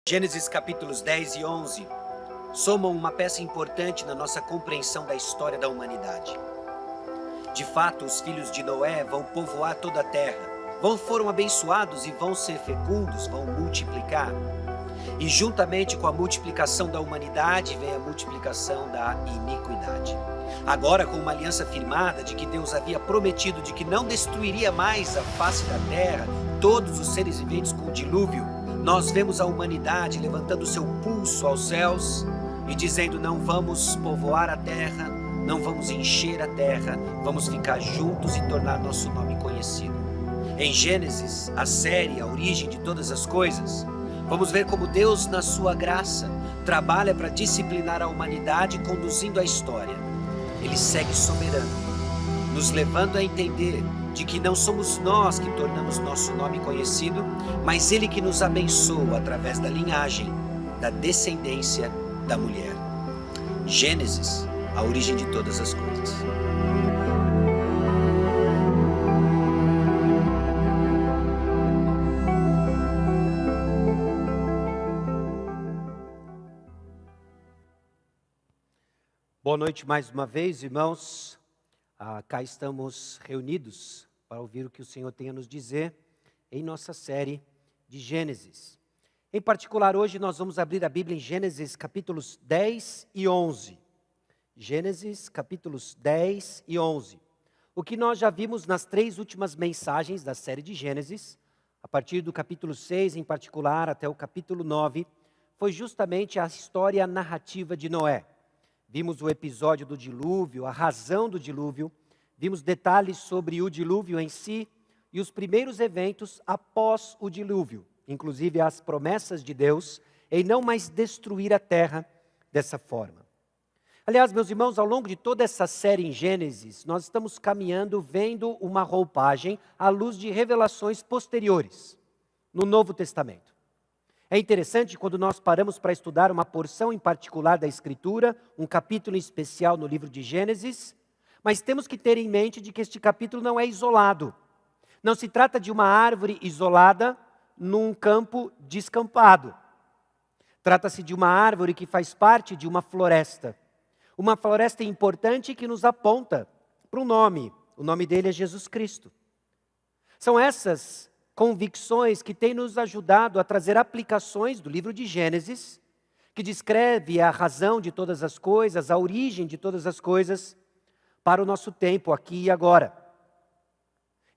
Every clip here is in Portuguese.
Gênesis capítulos 10 e 11 somam uma peça importante na nossa compreensão da história da humanidade. De fato, os filhos de Noé vão povoar toda a terra, foram abençoados e vão ser fecundos, vão multiplicar. E juntamente com a multiplicação da humanidade vem a multiplicação da iniquidade. Agora, com uma aliança firmada de que Deus havia prometido de que não destruiria mais a face da terra, todos os seres viventes com o dilúvio, nós vemos a humanidade levantando seu pulso aos céus e dizendo: não vamos povoar a terra, não vamos encher a terra, vamos ficar juntos e tornar nosso nome conhecido. Em Gênesis, a série, a origem de todas as coisas, vamos ver como Deus, na sua graça, trabalha para disciplinar a humanidade, conduzindo a história. Ele segue soberano, nos levando a entender de que não somos nós que tornamos nosso nome conhecido, mas Ele que nos abençoa através da linhagem, da descendência da mulher. Gênesis, a origem de todas as coisas. Boa noite mais uma vez, irmãos. Cá estamos reunidos para ouvir o que o Senhor tem a nos dizer em nossa série de Gênesis. Em particular, hoje nós vamos abrir a Bíblia em Gênesis capítulos 10 e 11. Gênesis capítulos 10 e 11. O que nós já vimos nas 3 últimas mensagens da série de Gênesis, a partir do capítulo 6 em particular até o capítulo 9, foi justamente a história narrativa de Noé. Vimos o episódio do dilúvio, a razão do dilúvio, vimos detalhes sobre o dilúvio em si e os primeiros eventos após o dilúvio, inclusive as promessas de Deus em não mais destruir a terra dessa forma. Aliás, meus irmãos, ao longo de toda essa série em Gênesis, nós estamos caminhando, vendo uma roupagem à luz de revelações posteriores no Novo Testamento. É interessante quando nós paramos para estudar uma porção em particular da Escritura, um capítulo em especial no livro de Gênesis, mas temos que ter em mente de que este capítulo não é isolado. Não se trata de uma árvore isolada num campo descampado. Trata-se de uma árvore que faz parte de uma floresta. Uma floresta importante que nos aponta para um nome. O nome dele é Jesus Cristo. São essas convicções que têm nos ajudado a trazer aplicações do livro de Gênesis, que descreve a razão de todas as coisas, a origem de todas as coisas, para o nosso tempo aqui e agora.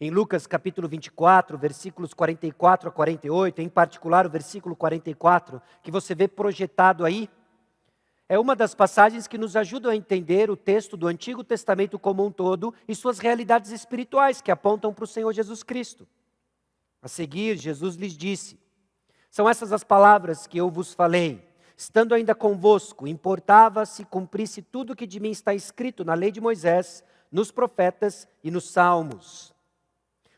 Em Lucas capítulo 24, versículos 44 a 48, em particular o versículo 44, que você vê projetado aí, é uma das passagens que nos ajudam a entender o texto do Antigo Testamento como um todo e suas realidades espirituais que apontam para o Senhor Jesus Cristo. A seguir, Jesus lhes disse: são essas as palavras que eu vos falei, estando ainda convosco, importava se cumprisse tudo o que de mim está escrito na lei de Moisés, nos profetas e nos salmos.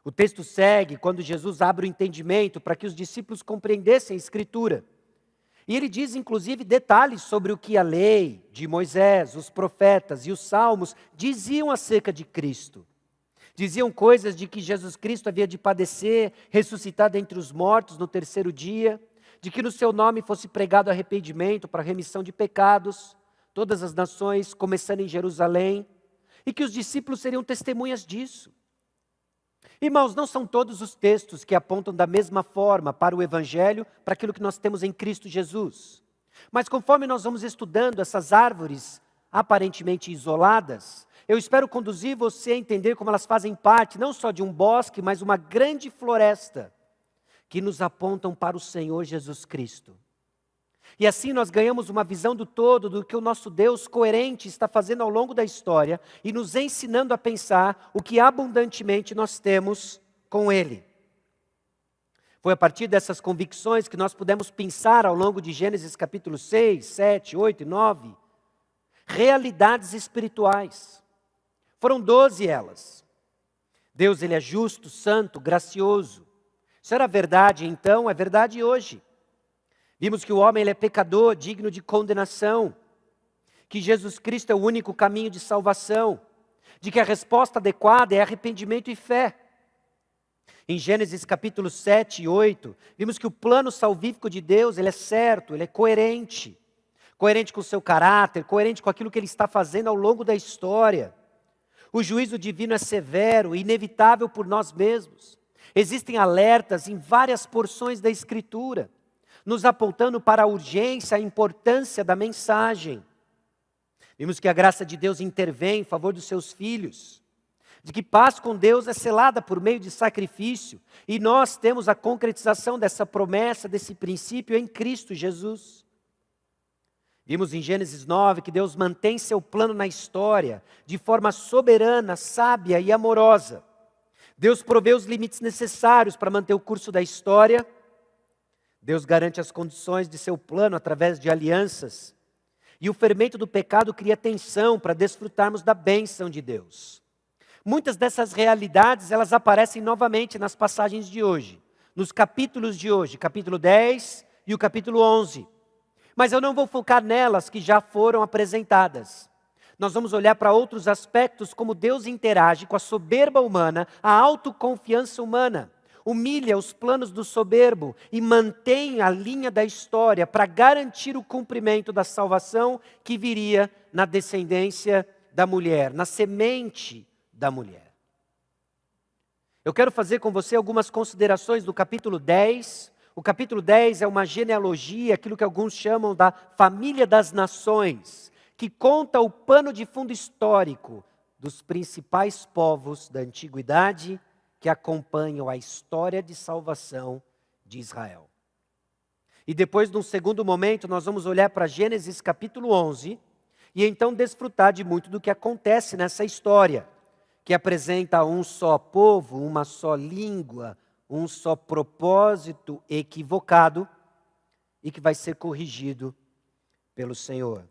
O texto segue quando Jesus abre o entendimento para que os discípulos compreendessem a Escritura. E ele diz, inclusive, detalhes sobre o que a lei de Moisés, os profetas e os salmos diziam acerca de Cristo. Diziam coisas de que Jesus Cristo havia de padecer, ressuscitar dentre os mortos no 3º dia, de que no seu nome fosse pregado arrependimento para remissão de pecados, todas as nações, começando em Jerusalém, e que os discípulos seriam testemunhas disso. Irmãos, não são todos os textos que apontam da mesma forma para o Evangelho, para aquilo que nós temos em Cristo Jesus. Mas conforme nós vamos estudando essas árvores aparentemente isoladas, eu espero conduzir você a entender como elas fazem parte não só de um bosque, mas uma grande floresta que nos apontam para o Senhor Jesus Cristo. E assim nós ganhamos uma visão do todo do que o nosso Deus coerente está fazendo ao longo da história e nos ensinando a pensar o que abundantemente nós temos com Ele. Foi a partir dessas convicções que nós pudemos pensar ao longo de Gênesis capítulo 6, 7, 8 e 9, realidades espirituais. Foram 12 elas. Deus, Ele é justo, santo, gracioso. Isso era verdade então, é verdade hoje. Vimos que o homem ele é pecador, digno de condenação. Que Jesus Cristo é o único caminho de salvação. De que a resposta adequada é arrependimento e fé. Em Gênesis capítulo 7 e 8, vimos que o plano salvífico de Deus, ele é certo, ele é coerente. Coerente com o seu caráter, coerente com aquilo que ele está fazendo ao longo da história. O juízo divino é severo e inevitável por nós mesmos. Existem alertas em várias porções da Escritura, nos apontando para a urgência, a importância da mensagem. Vimos que a graça de Deus intervém em favor dos seus filhos, de que paz com Deus é selada por meio de sacrifício, e nós temos a concretização dessa promessa, desse princípio em Cristo Jesus. Vimos em Gênesis 9 que Deus mantém seu plano na história de forma soberana, sábia e amorosa. Deus provê os limites necessários para manter o curso da história. Deus garante as condições de seu plano através de alianças. E o fermento do pecado cria tensão para desfrutarmos da bênção de Deus. Muitas dessas realidades, elas aparecem novamente nas passagens de hoje, nos capítulos de hoje, capítulo 10 e o capítulo 11. Mas eu não vou focar nelas que já foram apresentadas. Nós vamos olhar para outros aspectos, como Deus interage com a soberba humana, a autoconfiança humana, humilha os planos do soberbo e mantém a linha da história para garantir o cumprimento da salvação que viria na descendência da mulher, na semente da mulher. Eu quero fazer com você algumas considerações do capítulo 10. O capítulo 10 é uma genealogia, aquilo que alguns chamam da família das nações, que conta o pano de fundo histórico dos principais povos da antiguidade que acompanham a história de salvação de Israel. E depois, num segundo momento, nós vamos olhar para Gênesis capítulo 11 e então desfrutar de muito do que acontece nessa história, que apresenta um só povo, uma só língua, um só propósito equivocado e que vai ser corrigido pelo Senhor.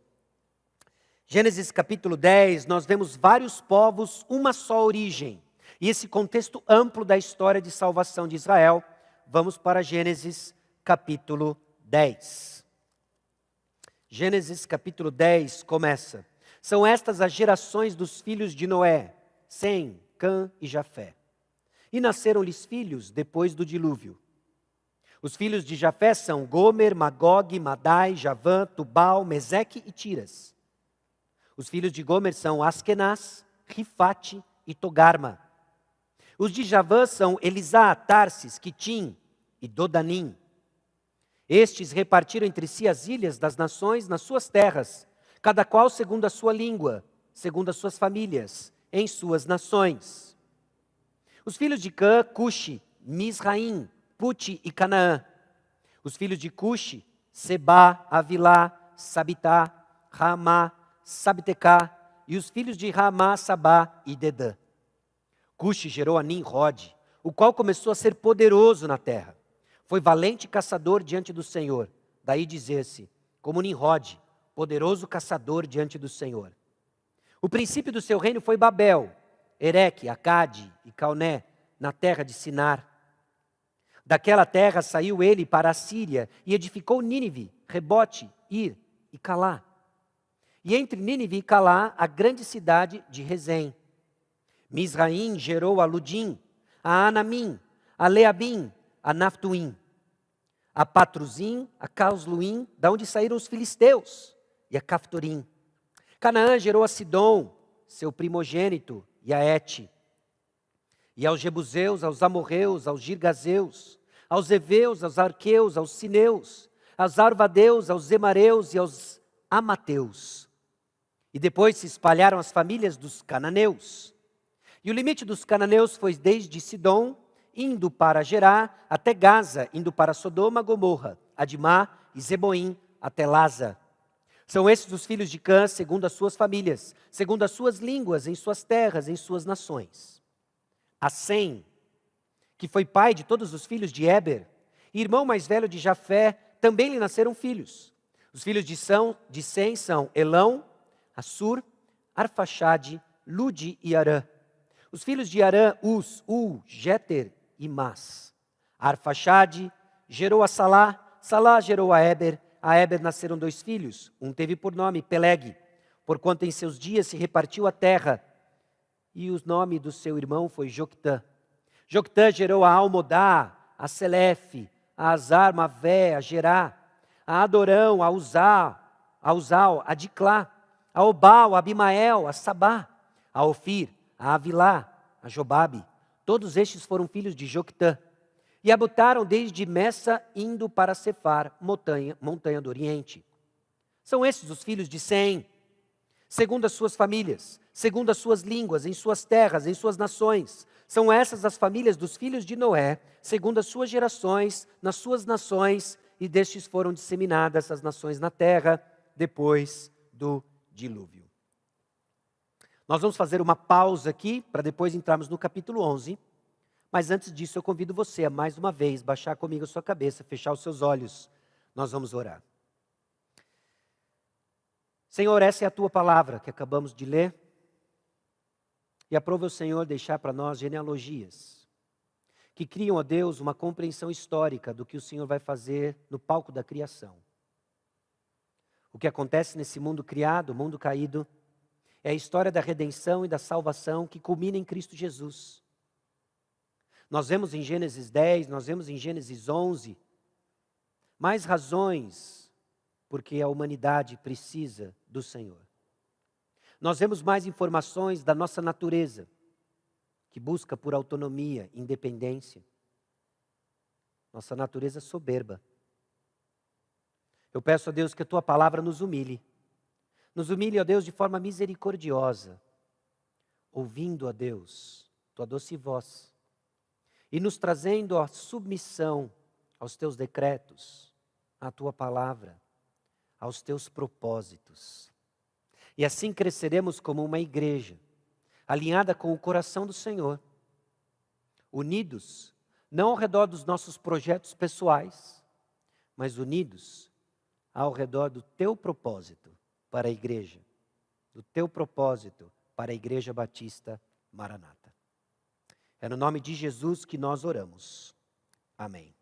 Gênesis capítulo 10, nós vemos vários povos, uma só origem. E esse contexto amplo da história de salvação de Israel, vamos para Gênesis capítulo 10. Gênesis capítulo 10 começa. São estas as gerações dos filhos de Noé, Sem, Cã e Jafé. E nasceram-lhes filhos depois do dilúvio. Os filhos de Jafé são Gomer, Magog, Madai, Javã, Tubal, Meseque e Tiras. Os filhos de Gomer são Askenaz, Rifate e Togarma. Os de Javã são Elisá, Tarsis, Quitim e Dodanim. Estes repartiram entre si as ilhas das nações nas suas terras, cada qual segundo a sua língua, segundo as suas famílias, em suas nações. Os filhos de Cã, Cuxi, Misraim, Puti e Canaã. Os filhos de Cuxi, Sebá, Avilá, Sabitá, Ramá, Sabtecá. E os filhos de Ramá, Sabá e Dedã. Cuxi gerou a Nimrod, o qual começou a ser poderoso na terra. Foi valente caçador diante do Senhor. Daí dizer-se, como Nimrod, poderoso caçador diante do Senhor. O princípio do seu reino foi Babel, Ereque, Acade e Calné, na terra de Sinar. Daquela terra saiu ele para a Síria e edificou Nínive, Rebote, Ir e Calá. E entre Nínive e Calá, a grande cidade de Rezém. Misraim gerou a Ludim, a Anamim, a Leabim, a Naftuim, a Patruzim, a Causluim, da onde saíram os filisteus, e a Caftorim. Canaã gerou a Sidom, seu primogênito, e a Et. E aos Jebuseus, aos Amorreus, aos Girgazeus, aos Eveus, aos Arqueus, aos Sineus, aos Arvadeus, aos Zemareus e aos Amateus. E depois se espalharam as famílias dos cananeus. E o limite dos cananeus foi desde Sidom, indo para Gerá, até Gaza, indo para Sodoma, Gomorra, Adimá e Zeboim, até Laza. São esses os filhos de Cã, segundo as suas famílias, segundo as suas línguas, em suas terras, em suas nações. A Sem, que foi pai de todos os filhos de Éber, irmão mais velho de Jafé, também lhe nasceram filhos. Os filhos de Sem são Elão, Assur, Arfaxade, Lude e Arã. Os filhos de Arã, Uz, Jeter e Mas. Arfaxade gerou a Salá, Salá gerou a Éber nasceram 2 filhos. Um teve por nome Peleg, porquanto em seus dias se repartiu a terra. E o nome do seu irmão foi Joctã. Joctã gerou a Almodá, a Selefe, a Azar, Mavé, a Gerá, a Adorão, a Uzal, a Diclá, a Obal, a Abimael, a Sabá, a Ofir, a Avilá, a Jobabe. Todos estes foram filhos de Joctã. E habitaram desde Messa, indo para Cefar, montanha do Oriente. São esses os filhos de Sem, segundo as suas famílias, segundo as suas línguas, em suas terras, em suas nações. São essas as famílias dos filhos de Noé, segundo as suas gerações, nas suas nações, e destes foram disseminadas as nações na terra, depois do dilúvio. Nós vamos fazer uma pausa aqui, para depois entrarmos no capítulo 11. Mas antes disso, eu convido você a mais uma vez baixar comigo a sua cabeça, fechar os seus olhos. Nós vamos orar. Senhor, essa é a tua palavra que acabamos de ler. E aprove o Senhor deixar para nós genealogias que criam, ó Deus, uma compreensão histórica do que o Senhor vai fazer no palco da criação. O que acontece nesse mundo criado, mundo caído, é a história da redenção e da salvação que culmina em Cristo Jesus. Nós vemos em Gênesis 10, nós vemos em Gênesis 11, mais razões porque a humanidade precisa do Senhor. Nós vemos mais informações da nossa natureza, que busca por autonomia, independência. Nossa natureza soberba. Eu peço a Deus que a tua palavra nos humilhe. Nos humilhe, ó Deus, de forma misericordiosa, ouvindo, ó Deus, tua doce voz. E nos trazendo a submissão aos teus decretos, à tua palavra, aos teus propósitos. E assim cresceremos como uma igreja, alinhada com o coração do Senhor, unidos, não ao redor dos nossos projetos pessoais, mas unidos ao redor do teu propósito para a igreja, do teu propósito para a Igreja Batista Maranata. É no nome de Jesus que nós oramos. Amém.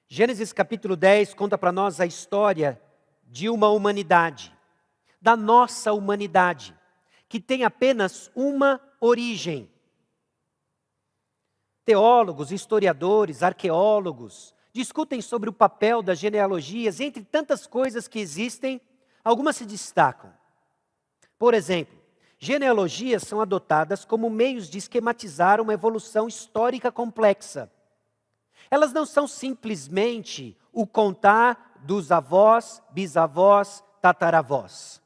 Gênesis capítulo 10 conta para nós a história de uma humanidade, da nossa humanidade, que tem apenas uma origem. Teólogos, historiadores, arqueólogos discutem sobre o papel das genealogias, entre tantas coisas que existem, algumas se destacam. Por exemplo, genealogias são adotadas como meios de esquematizar uma evolução histórica complexa. Elas não são simplesmente o contar dos avós, bisavós, tataravós.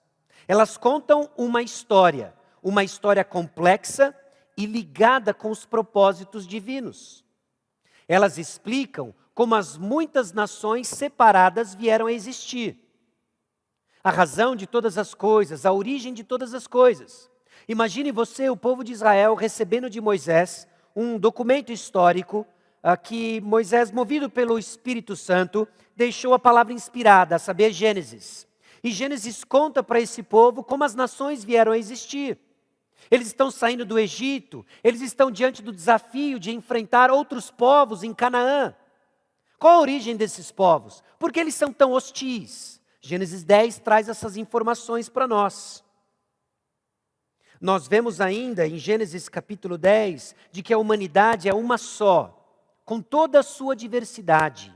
Elas contam uma história complexa e ligada com os propósitos divinos. Elas explicam como as muitas nações separadas vieram a existir. A razão de todas as coisas, a origem de todas as coisas. Imagine você, o povo de Israel, recebendo de Moisés um documento histórico que Moisés, movido pelo Espírito Santo, deixou a palavra inspirada, a saber, Gênesis. E Gênesis conta para esse povo como as nações vieram a existir. Eles estão saindo do Egito, eles estão diante do desafio de enfrentar outros povos em Canaã. Qual a origem desses povos? Por que eles são tão hostis? Gênesis 10 traz essas informações para nós. Nós vemos ainda em Gênesis capítulo 10 de que a humanidade é uma só, com toda a sua diversidade,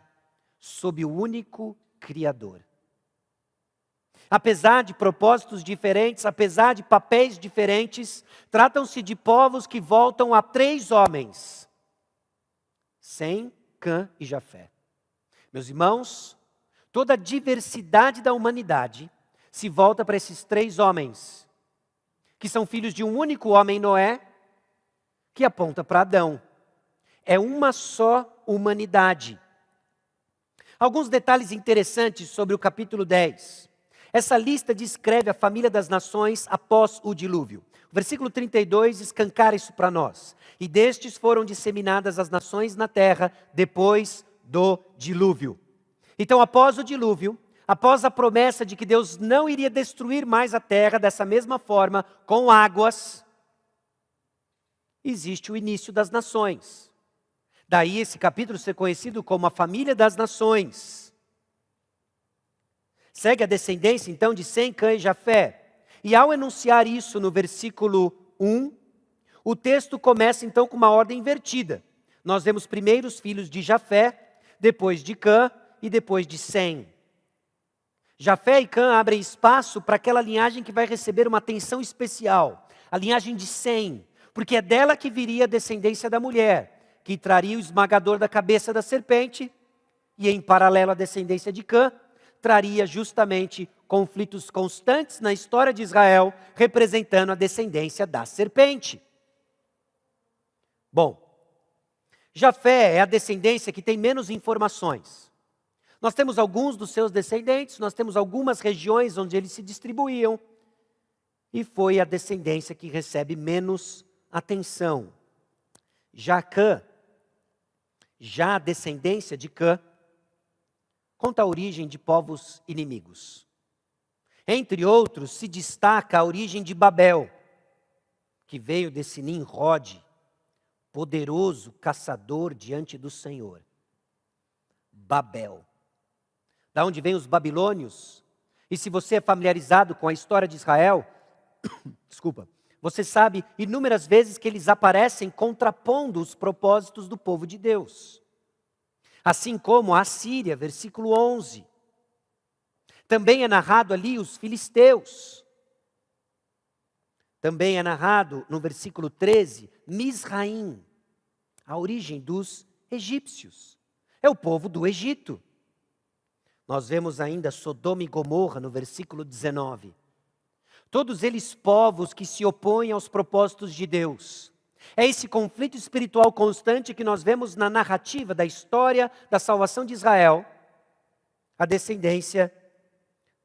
sob o único Criador. Apesar de propósitos diferentes, apesar de papéis diferentes, tratam-se de povos que voltam a 3 homens: Sem, Cã e Jafé. Meus irmãos, toda a diversidade da humanidade se volta para esses 3 homens, que são filhos de um único homem, Noé, que aponta para Adão. É uma só humanidade. Alguns detalhes interessantes sobre o capítulo 10. Essa lista descreve a família das nações após o dilúvio. O versículo 32 escancara isso para nós. E destes foram disseminadas as nações na terra depois do dilúvio. Então, após o dilúvio, após a promessa de que Deus não iria destruir mais a terra dessa mesma forma, com águas, existe o início das nações. Daí esse capítulo ser conhecido como a família das nações. Segue a descendência então de Sem, Cã e Jafé. E ao enunciar isso no versículo 1, O texto começa então com uma ordem invertida. Nós vemos primeiro os filhos de Jafé, depois de Cã e depois de Sem. Jafé e Cã abrem espaço para aquela linhagem que vai receber uma atenção especial, a linhagem de Sem, porque é dela que viria a descendência da mulher, que traria o esmagador da cabeça da serpente, e em paralelo à descendência de Cã, traria justamente conflitos constantes na história de Israel, representando a descendência da serpente. Bom, Jafé é a descendência que tem menos informações. Nós temos alguns dos seus descendentes, nós temos algumas regiões onde eles se distribuíam, e foi a descendência que recebe menos atenção. Já a descendência de Cã, conta a origem de povos inimigos. Entre outros, se destaca a origem de Babel, que veio desse Nimrod, poderoso caçador diante do Senhor. Babel. Da onde vêm os babilônios? E se você é familiarizado com a história de Israel, desculpa, você sabe inúmeras vezes que eles aparecem contrapondo os propósitos do povo de Deus. Assim como a Assíria, versículo 11. Também é narrado ali os filisteus. Também é narrado no versículo 13, Misraim, a origem dos egípcios. É o povo do Egito. Nós vemos ainda Sodoma e Gomorra no versículo 19. Todos eles povos que se opõem aos propósitos de Deus. É esse conflito espiritual constante que nós vemos na narrativa da história da salvação de Israel, a descendência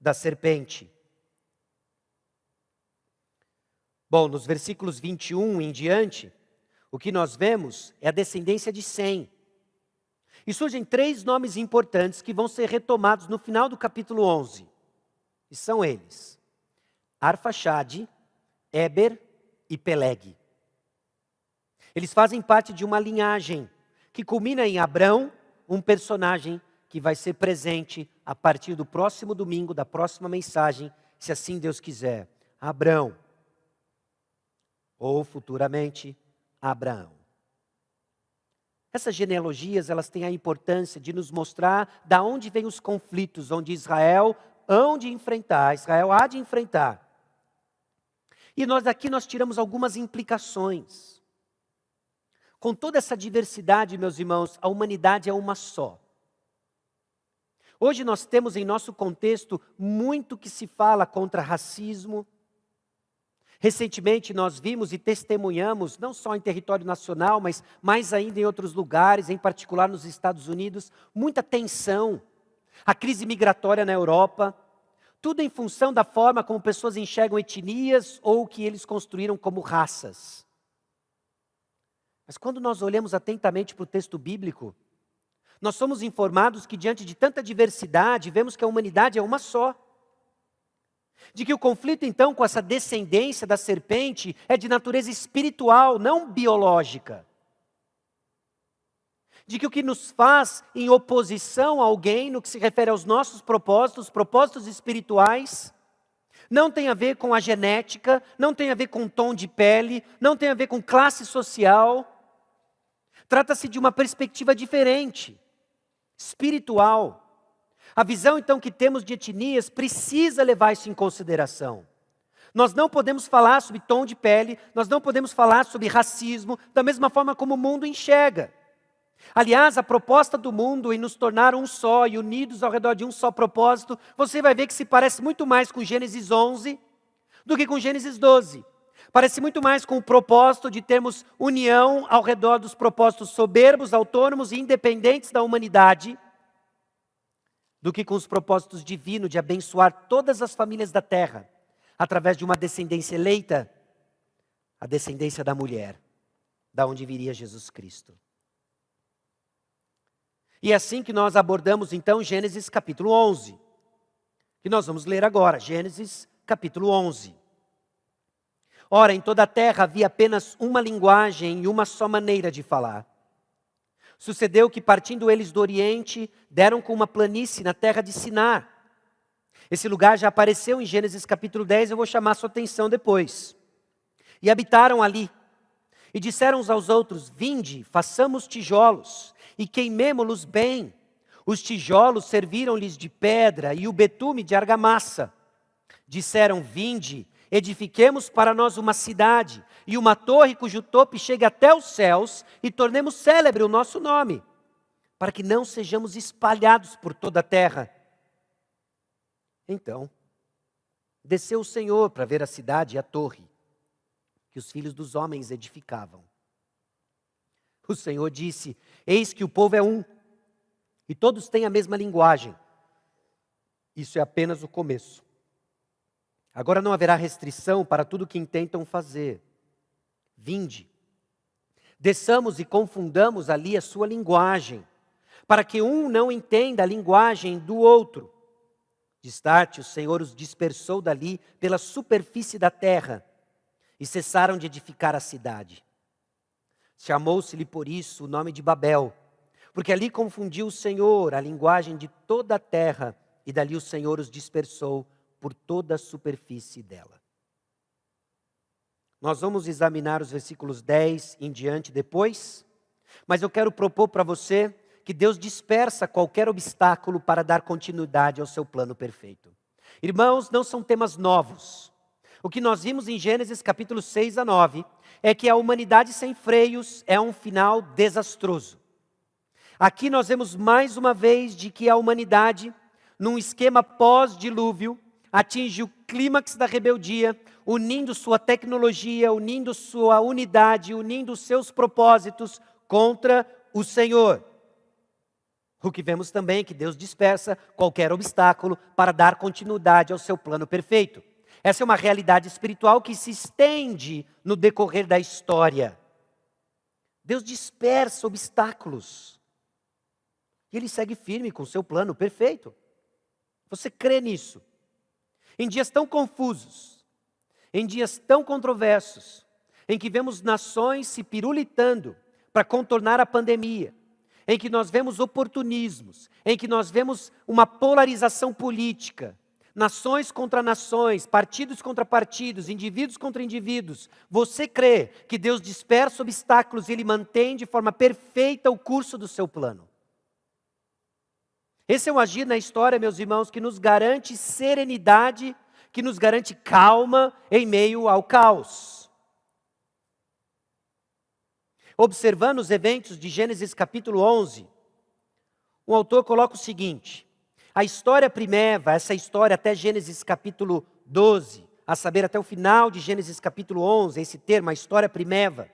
da serpente. Bom, nos versículos 21 em diante, o que nós vemos é a descendência de Sem. E surgem 3 nomes importantes que vão ser retomados no final do capítulo 11. E são eles: Arfaxade, Éber e Peleg. Eles fazem parte de uma linhagem que culmina em Abrão, um personagem que vai ser presente a partir do próximo domingo, da próxima mensagem, se assim Deus quiser. Abrão. Ou futuramente, Abraão. Essas genealogias, elas têm a importância de nos mostrar de onde vêm os conflitos, onde Israel há de enfrentar. E daqui nós tiramos algumas implicações. Com toda essa diversidade, meus irmãos, a humanidade é uma só. Hoje nós temos em nosso contexto muito que se fala contra racismo. Recentemente nós vimos e testemunhamos, não só em território nacional, mas mais ainda em outros lugares, em particular nos Estados Unidos, muita tensão. A crise migratória na Europa, tudo em função da forma como pessoas enxergam etnias ou o que eles construíram como raças. Mas quando nós olhamos atentamente para o texto bíblico, nós somos informados que diante de tanta diversidade, vemos que a humanidade é uma só. De que o conflito então com essa descendência da serpente é de natureza espiritual, não biológica. De que o que nos faz em oposição a alguém no que se refere aos nossos propósitos espirituais, não tem a ver com a genética, não tem a ver com tom de pele, não tem a ver com classe social. Trata-se de uma perspectiva diferente, espiritual. A visão, então, que temos de etnias precisa levar isso em consideração. Nós não podemos falar sobre tom de pele, nós não podemos falar sobre racismo, da mesma forma como o mundo enxerga. Aliás, a proposta do mundo em nos tornar um só e unidos ao redor de um só propósito, você vai ver que se parece muito mais com Gênesis 11 do que com Gênesis 12. Parece muito mais com o propósito de termos união ao redor dos propósitos soberbos, autônomos e independentes da humanidade, do que com os propósitos divinos de abençoar todas as famílias da terra, através de uma descendência eleita, a descendência da mulher, da onde viria Jesus Cristo. E é assim que nós abordamos então Gênesis capítulo 11, que nós vamos ler agora, Gênesis capítulo 11. Ora, em toda a terra havia apenas uma linguagem e uma só maneira de falar. Sucedeu que, partindo eles do Oriente, deram com uma planície na terra de Sinar. Esse lugar já apareceu em Gênesis capítulo 10, eu vou chamar a sua atenção depois. E habitaram ali. E disseram uns aos outros: vinde, façamos tijolos e queimemo-los bem. Os tijolos serviram-lhes de pedra e o betume de argamassa. Disseram: vinde, edifiquemos para nós uma cidade e uma torre cujo topo chegue até os céus e tornemos célebre o nosso nome, para que não sejamos espalhados por toda a terra. Então, desceu o Senhor para ver a cidade e a torre que os filhos dos homens edificavam. O Senhor disse: eis que o povo é um, e todos têm a mesma linguagem. Isso é apenas o começo. Agora não haverá restrição para tudo o que intentam fazer. Vinde, desçamos e confundamos ali a sua linguagem, para que um não entenda a linguagem do outro. De start, o Senhor os dispersou dali pela superfície da terra, e cessaram de edificar a cidade. Chamou-se-lhe por isso o nome de Babel, porque ali confundiu o Senhor a linguagem de toda a terra, e dali o Senhor os dispersou por toda a superfície dela. Nós vamos examinar os versículos 10 em diante depois, mas eu quero propor para você que Deus dispersa qualquer obstáculo para dar continuidade ao seu plano perfeito. Irmãos, não são temas novos. O que nós vimos em Gênesis capítulo 6 a 9 é que a humanidade sem freios é um final desastroso. Aqui nós vemos mais uma vez de que a humanidade, num esquema pós-dilúvio, atinge o clímax da rebeldia, unindo sua tecnologia, unindo sua unidade, unindo seus propósitos contra o Senhor. O que vemos também é que Deus dispersa qualquer obstáculo para dar continuidade ao seu plano perfeito. Essa é uma realidade espiritual que se estende no decorrer da história. Deus dispersa obstáculos. E Ele segue firme com o seu plano perfeito. Você crê nisso? Em dias tão confusos, em dias tão controversos, em que vemos nações se pirulitando para contornar a pandemia, em que nós vemos oportunismos, em que nós vemos uma polarização política, nações contra nações, partidos contra partidos, indivíduos contra indivíduos. Você crê que Deus dispersa obstáculos e Ele mantém de forma perfeita o curso do seu plano? Esse é um agir na história, meus irmãos, que nos garante serenidade, que nos garante calma em meio ao caos. Observando os eventos de Gênesis capítulo 11, o autor coloca o seguinte: a história primeva, essa história até Gênesis capítulo 12, a saber, até o final de Gênesis capítulo 11, esse termo, a história primeva,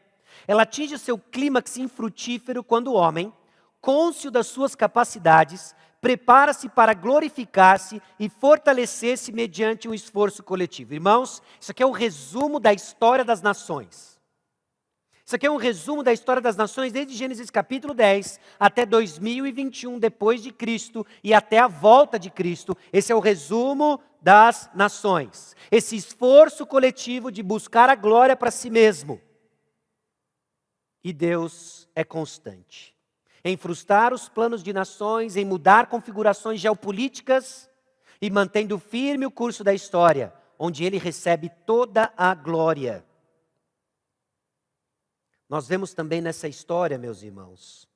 ela atinge seu clímax infrutífero quando o homem, cônscio das suas capacidades, prepara-se para glorificar-se e fortalecer-se mediante um esforço coletivo. Irmãos, isso aqui é um resumo da história das nações. Isso aqui é um resumo da história das nações desde Gênesis capítulo 10 até 2021 depois de Cristo e até a volta de Cristo. Esse é o resumo das nações. Esse esforço coletivo de buscar a glória para si mesmo. E Deus é constante em frustrar os planos de nações, em mudar configurações geopolíticas e mantendo firme o curso da história, onde Ele recebe toda a glória. Nós vemos também nessa história, meus irmãos,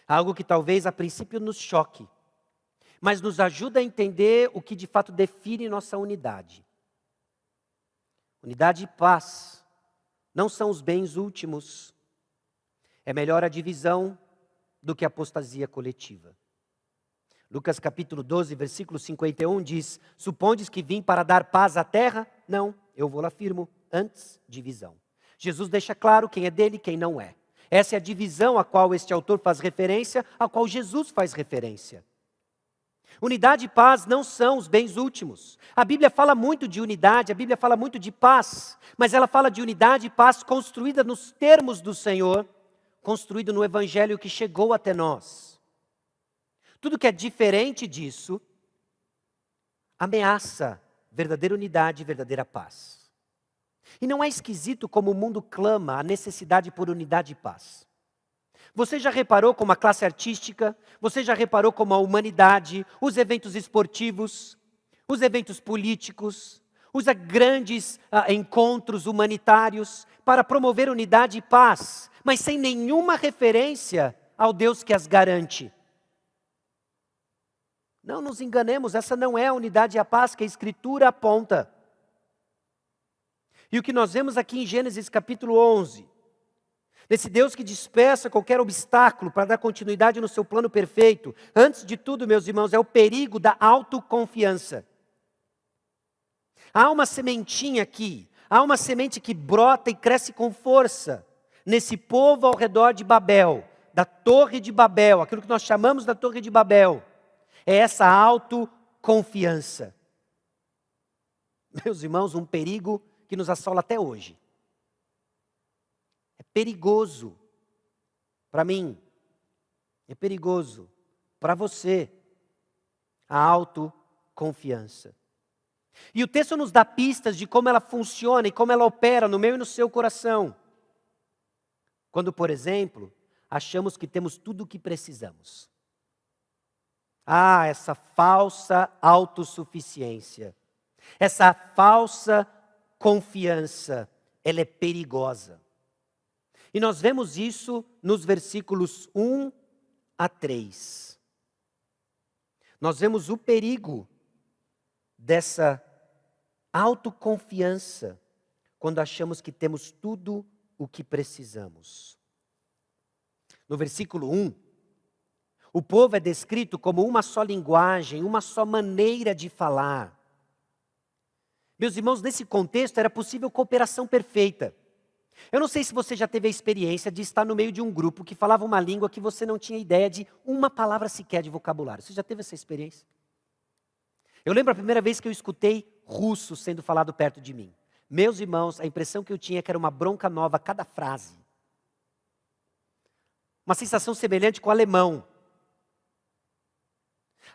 algo que talvez a princípio nos choque, mas nos ajuda a entender o que de fato define nossa unidade. Unidade e paz não são os bens últimos. É melhor a divisão do que a apostasia coletiva. Lucas capítulo 12, versículo 51 diz: supondes que vim para dar paz à terra? Não, eu vou lá afirmo, antes divisão. Jesus deixa claro quem é dele e quem não é. Essa é a divisão a qual este autor faz referência, a qual Jesus faz referência. Unidade e paz não são os bens últimos. A Bíblia fala muito de unidade, a Bíblia fala muito de paz, mas ela fala de unidade e paz construída nos termos do Senhor, construído no Evangelho que chegou até nós. Tudo que é diferente disso ameaça verdadeira unidade e verdadeira paz. E não é esquisito como o mundo clama a necessidade por unidade e paz. Você já reparou como a classe artística, você já reparou como a humanidade, os eventos esportivos, os eventos políticos, Usa grandes encontros humanitários para promover unidade e paz, mas sem nenhuma referência ao Deus que as garante. Não nos enganemos, essa não é a unidade e a paz que a Escritura aponta. E o que nós vemos aqui em Gênesis capítulo 11, desse Deus que dispersa qualquer obstáculo para dar continuidade no seu plano perfeito, antes de tudo, meus irmãos, é o perigo da autoconfiança. Há uma sementinha aqui, há uma semente que brota e cresce com força nesse povo ao redor de Babel, da Torre de Babel, aquilo que nós chamamos da Torre de Babel. É essa autoconfiança. Meus irmãos, um perigo que nos assola até hoje. É perigoso para mim, é perigoso para você, a autoconfiança. E o texto nos dá pistas de como ela funciona e como ela opera no meu e no seu coração. Quando, por exemplo, achamos que temos tudo o que precisamos. Essa falsa autossuficiência, essa falsa confiança, ela é perigosa. E nós vemos isso nos versículos 1 a 3. Nós vemos o perigo dessa autoconfiança quando achamos que temos tudo o que precisamos. No versículo 1, o povo é descrito como uma só linguagem, uma só maneira de falar. Meus irmãos, nesse contexto era possível cooperação perfeita. Eu não sei se você já teve a experiência de estar no meio de um grupo que falava uma língua que você não tinha ideia de uma palavra sequer de vocabulário. Você já teve essa experiência? Eu lembro a primeira vez que eu escutei russo sendo falado perto de mim. Meus irmãos, a impressão que eu tinha é que era uma bronca nova a cada frase. Uma sensação semelhante com o alemão.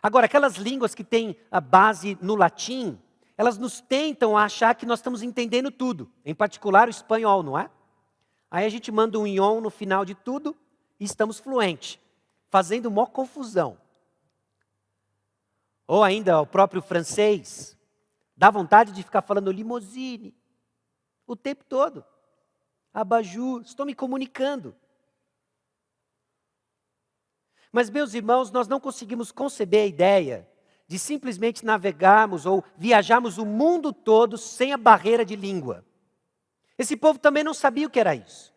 Agora, aquelas línguas que têm a base no latim, elas nos tentam a achar que nós estamos entendendo tudo. Em particular o espanhol, não é? Aí a gente manda um ion no final de tudo e estamos fluentes, fazendo mó confusão. Ou ainda o próprio francês, dá vontade de ficar falando limousine o tempo todo. Abajur, estou me comunicando. Mas, meus irmãos, nós não conseguimos conceber a ideia de simplesmente navegarmos ou viajarmos o mundo todo sem a barreira de língua. Esse povo também não sabia o que era isso.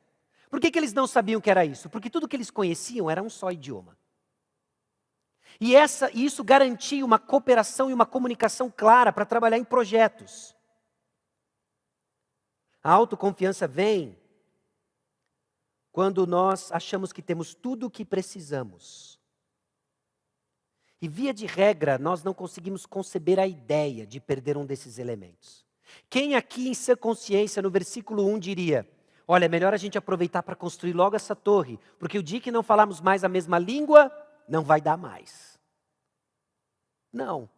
Por que eles não sabiam o que era isso? Porque tudo que eles conheciam era um só idioma. E isso garantia uma cooperação e uma comunicação clara para trabalhar em projetos. A autoconfiança vem quando nós achamos que temos tudo o que precisamos. E via de regra, nós não conseguimos conceber a ideia de perder um desses elementos. Quem aqui em sua consciência, no versículo 1, diria: olha, é melhor a gente aproveitar para construir logo essa torre, porque o dia que não falarmos mais a mesma língua, não vai dar mais. Não.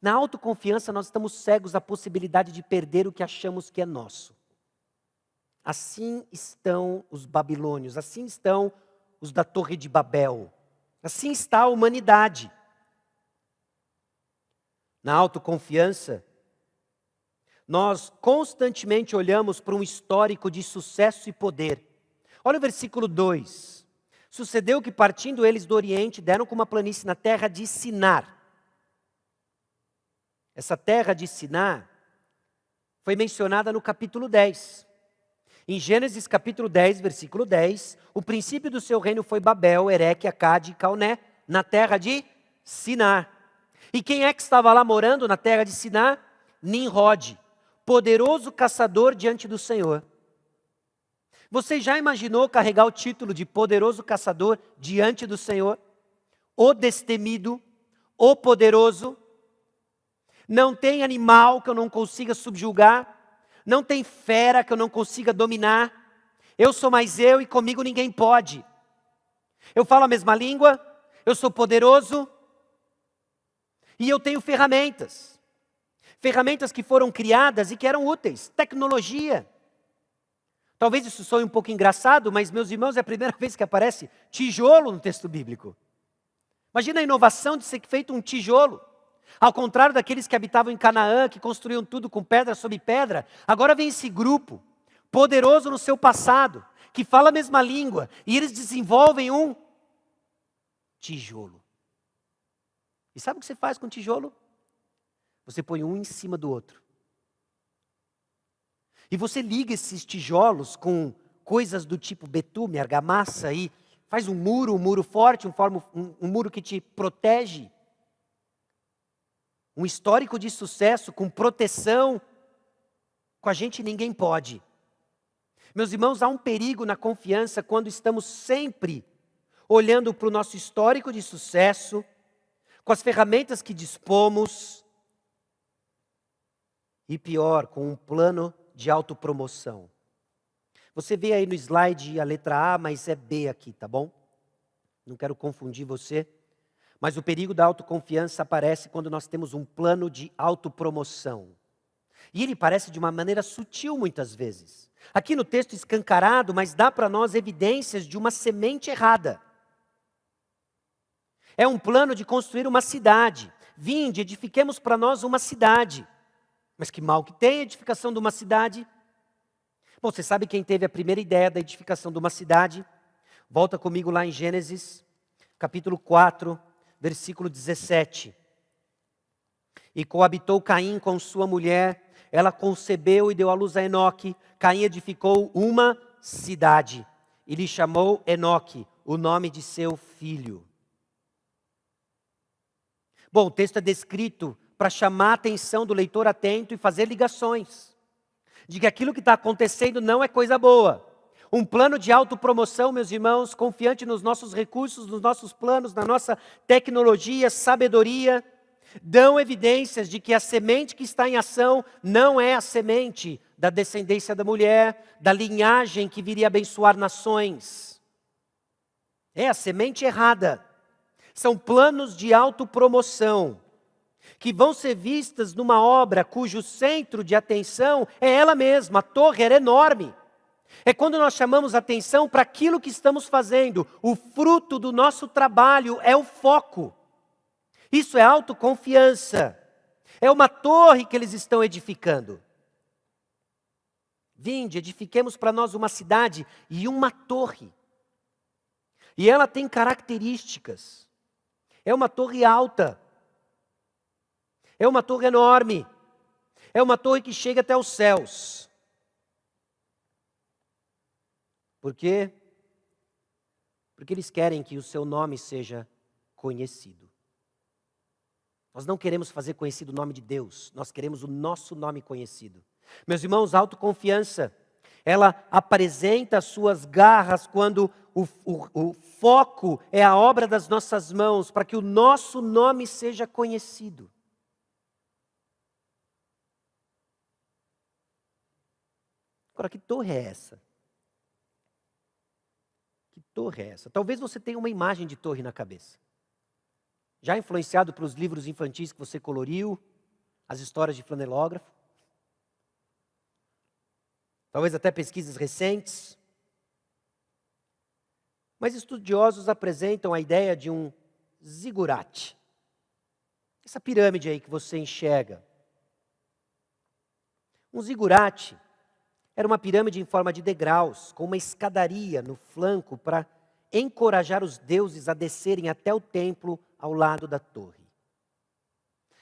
Na autoconfiança, nós estamos cegos à possibilidade de perder o que achamos que é nosso. Assim estão os babilônios, assim estão os da Torre de Babel. Assim está a humanidade. Na autoconfiança, nós constantemente olhamos para um histórico de sucesso e poder. Olha o versículo 2. Sucedeu que, partindo eles do Oriente, deram com uma planície na terra de Sinar. Essa terra de Sinar foi mencionada no capítulo 10. Em Gênesis capítulo 10, versículo 10, o princípio do seu reino foi Babel, Ereque, Acade e Calné, na terra de Sinar. E quem é que estava lá morando na terra de Sinar? Nimrod, poderoso caçador diante do Senhor. Você já imaginou carregar o título de poderoso caçador diante do Senhor? O destemido, o poderoso. Não tem animal que eu não consiga subjugar. Não tem fera que eu não consiga dominar. Eu sou mais eu e comigo ninguém pode. Eu falo a mesma língua, eu sou poderoso e eu tenho ferramentas. Ferramentas que foram criadas e que eram úteis. Tecnologia. Talvez isso soe um pouco engraçado, mas, meus irmãos, é a primeira vez que aparece tijolo no texto bíblico. Imagina a inovação de ser feito um tijolo. Ao contrário daqueles que habitavam em Canaã, que construíam tudo com pedra sobre pedra, agora vem esse grupo, poderoso no seu passado, que fala a mesma língua, e eles desenvolvem um tijolo. E sabe o que você faz com tijolo? Você põe um em cima do outro. E você liga esses tijolos com coisas do tipo betume, argamassa, e faz um muro forte, um muro que te protege. Um histórico de sucesso, com proteção. Com a gente ninguém pode. Meus irmãos, há um perigo na confiança quando estamos sempre olhando para o nosso histórico de sucesso, com as ferramentas que dispomos, e pior, com um plano de autopromoção. Você vê aí no slide a letra A, mas é B aqui, tá bom? Não quero confundir você. Mas o perigo da autoconfiança aparece quando nós temos um plano de autopromoção. E ele parece de uma maneira sutil muitas vezes. Aqui no texto escancarado, mas dá para nós evidências de uma semente errada. É um plano de construir uma cidade. Vinde, edifiquemos para nós uma cidade. Mas que mal que tem a edificação de uma cidade? Bom, você sabe quem teve a primeira ideia da edificação de uma cidade? Volta comigo lá em Gênesis, capítulo 4, versículo 17. E coabitou Caim com sua mulher, ela concebeu e deu à luz a Enoque. Caim edificou uma cidade e lhe chamou Enoque, o nome de seu filho. Bom, o texto é descrito para chamar a atenção do leitor atento e fazer ligações. De que aquilo que está acontecendo não é coisa boa. Um plano de autopromoção, meus irmãos, confiante nos nossos recursos, nos nossos planos, na nossa tecnologia, sabedoria, dão evidências de que a semente que está em ação não é a semente da descendência da mulher, da linhagem que viria abençoar nações. É a semente errada. São planos de autopromoção, que vão ser vistas numa obra cujo centro de atenção é ela mesma. A torre era enorme. É quando nós chamamos atenção para aquilo que estamos fazendo. O fruto do nosso trabalho é o foco. Isso é autoconfiança. É uma torre que eles estão edificando. Vinde, edifiquemos para nós uma cidade e uma torre. E ela tem características. É uma torre alta. É uma torre enorme. É uma torre que chega até os céus. Por quê? Porque eles querem que o seu nome seja conhecido. Nós não queremos fazer conhecido o nome de Deus. Nós queremos o nosso nome conhecido. Meus irmãos, autoconfiança, ela apresenta as suas garras quando o foco é a obra das nossas mãos, para que o nosso nome seja conhecido. Agora, que torre é essa? Que torre é essa? Talvez você tenha uma imagem de torre na cabeça. Já influenciado pelos livros infantis que você coloriu, as histórias de flanelógrafo. Talvez até pesquisas recentes. Mas estudiosos apresentam a ideia de um zigurate. Essa pirâmide aí que você enxerga. Um zigurate era uma pirâmide em forma de degraus, com uma escadaria no flanco para encorajar os deuses a descerem até o templo ao lado da torre.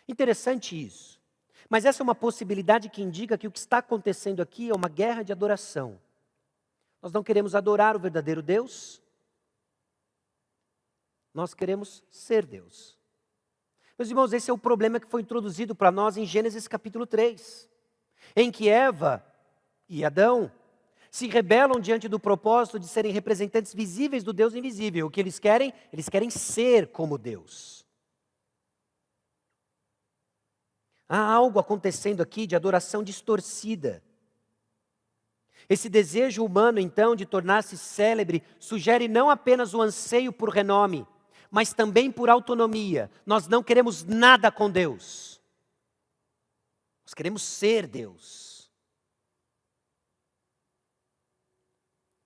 Interessante isso. Mas essa é uma possibilidade que indica que o que está acontecendo aqui é uma guerra de adoração. Nós não queremos adorar o verdadeiro Deus. Nós queremos ser Deus. Meus irmãos, esse é o problema que foi introduzido para nós em Gênesis capítulo 3. Em que Eva e Adão se rebelam diante do propósito de serem representantes visíveis do Deus invisível. O que eles querem? Eles querem ser como Deus. Há algo acontecendo aqui de adoração distorcida. Esse desejo humano, então, de tornar-se célebre, sugere não apenas o anseio por renome, mas também por autonomia. Nós não queremos nada com Deus. Nós queremos ser Deus.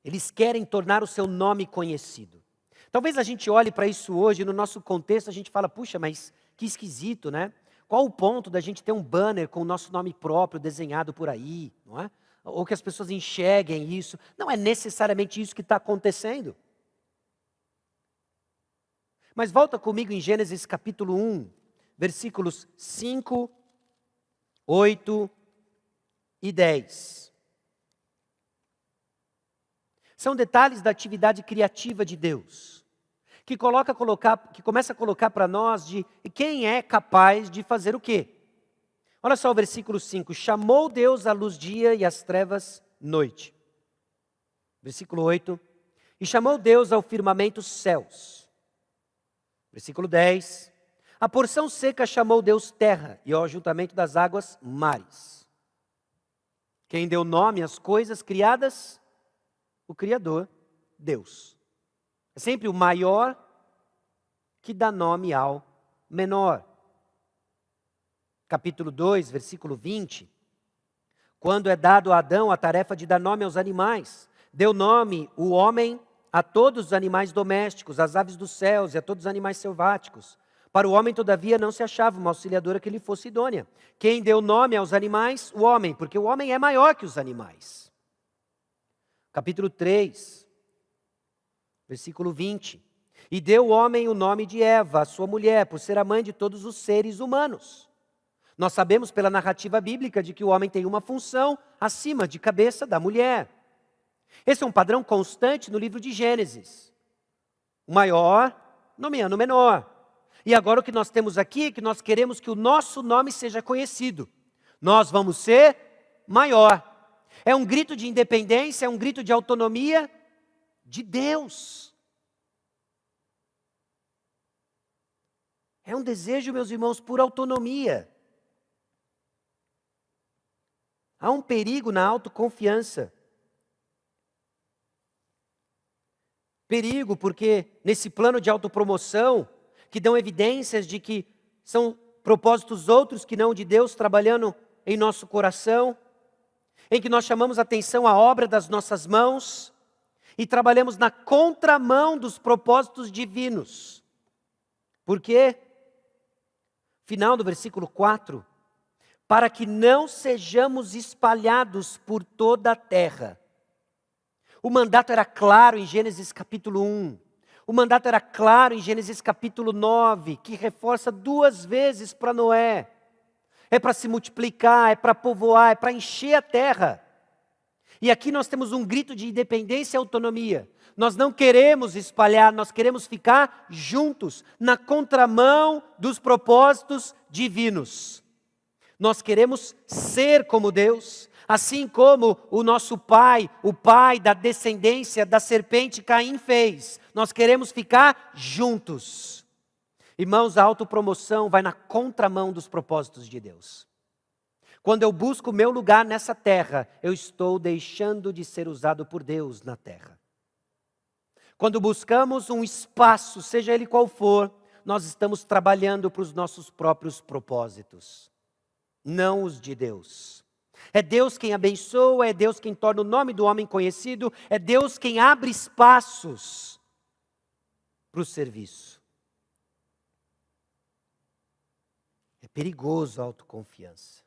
Eles querem tornar o seu nome conhecido. Talvez a gente olhe para isso hoje, no nosso contexto, a gente fala, puxa, mas que esquisito, né? Qual o ponto da gente ter um banner com o nosso nome próprio desenhado por aí, não é? Ou que as pessoas enxerguem isso. Não é necessariamente isso que está acontecendo. Mas volta comigo em Gênesis capítulo 1, versículos 5, 8 e 10. São detalhes da atividade criativa de Deus, que começa a colocar para nós de quem é capaz de fazer o quê? Olha só o versículo 5. Chamou Deus a luz dia e as trevas noite. Versículo 8. E chamou Deus ao firmamento céus. Versículo 10. A porção seca chamou Deus terra e ao ajuntamento das águas mares. Quem deu nome às coisas criadas? O Criador, Deus. É sempre o maior que dá nome ao menor. Capítulo 2, versículo 20. Quando é dado a Adão a tarefa de dar nome aos animais, deu nome o homem a todos os animais domésticos, às aves dos céus e a todos os animais selváticos. Para o homem, todavia, não se achava uma auxiliadora que lhe fosse idônea. Quem deu nome aos animais? O homem, porque o homem é maior que os animais. Capítulo 3, versículo 20. E deu o homem o nome de Eva, a sua mulher, por ser a mãe de todos os seres humanos. Nós sabemos pela narrativa bíblica de que o homem tem uma função acima de cabeça da mulher. Esse é um padrão constante no livro de Gênesis. O maior nomeando o menor. E agora o que nós temos aqui é que nós queremos que o nosso nome seja conhecido. Nós vamos ser maior. É um grito de independência, é um grito de autonomia de Deus. É um desejo, meus irmãos, por autonomia. Há um perigo na autoconfiança. Perigo porque nesse plano de autopromoção, que dão evidências de que são propósitos outros que não de Deus trabalhando em nosso coração, em que nós chamamos atenção à obra das nossas mãos e trabalhamos na contramão dos propósitos divinos. Por quê? Final do versículo 4. Para que não sejamos espalhados por toda a terra. O mandato era claro em Gênesis capítulo 1. O mandato era claro em Gênesis capítulo 9, que reforça 2 vezes para Noé. É para se multiplicar, é para povoar, é para encher a terra. E aqui nós temos um grito de independência e autonomia. Nós não queremos espalhar, nós queremos ficar juntos, na contramão dos propósitos divinos. Nós queremos ser como Deus, assim como o nosso pai, o pai da descendência da serpente Caim fez. Nós queremos ficar juntos. Irmãos, a autopromoção vai na contramão dos propósitos de Deus. Quando eu busco o meu lugar nessa terra, eu estou deixando de ser usado por Deus na terra. Quando buscamos um espaço, seja ele qual for, nós estamos trabalhando para os nossos próprios propósitos, não os de Deus. É Deus quem abençoa, é Deus quem torna o nome do homem conhecido, é Deus quem abre espaços para o serviço. É perigoso a autoconfiança.